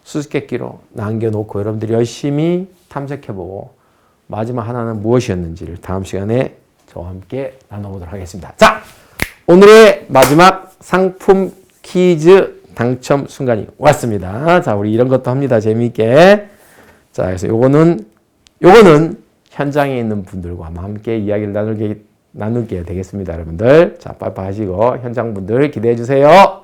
수수께끼로 남겨놓고 여러분들이 열심히 탐색해보고 마지막 하나는 무엇이었는지를 다음 시간에 저와 함께 나눠보도록 하겠습니다. 자, 오늘의 마지막 상품 퀴즈 당첨 순간이 왔습니다. 자, 우리 이런 것도 합니다. 재미있게. 자, 그래서 요거는 현장에 있는 분들과 함께 이야기를 나누게 되겠습니다. 여러분들. 자, 빠빠 하시고 현장 분들 기대해 주세요.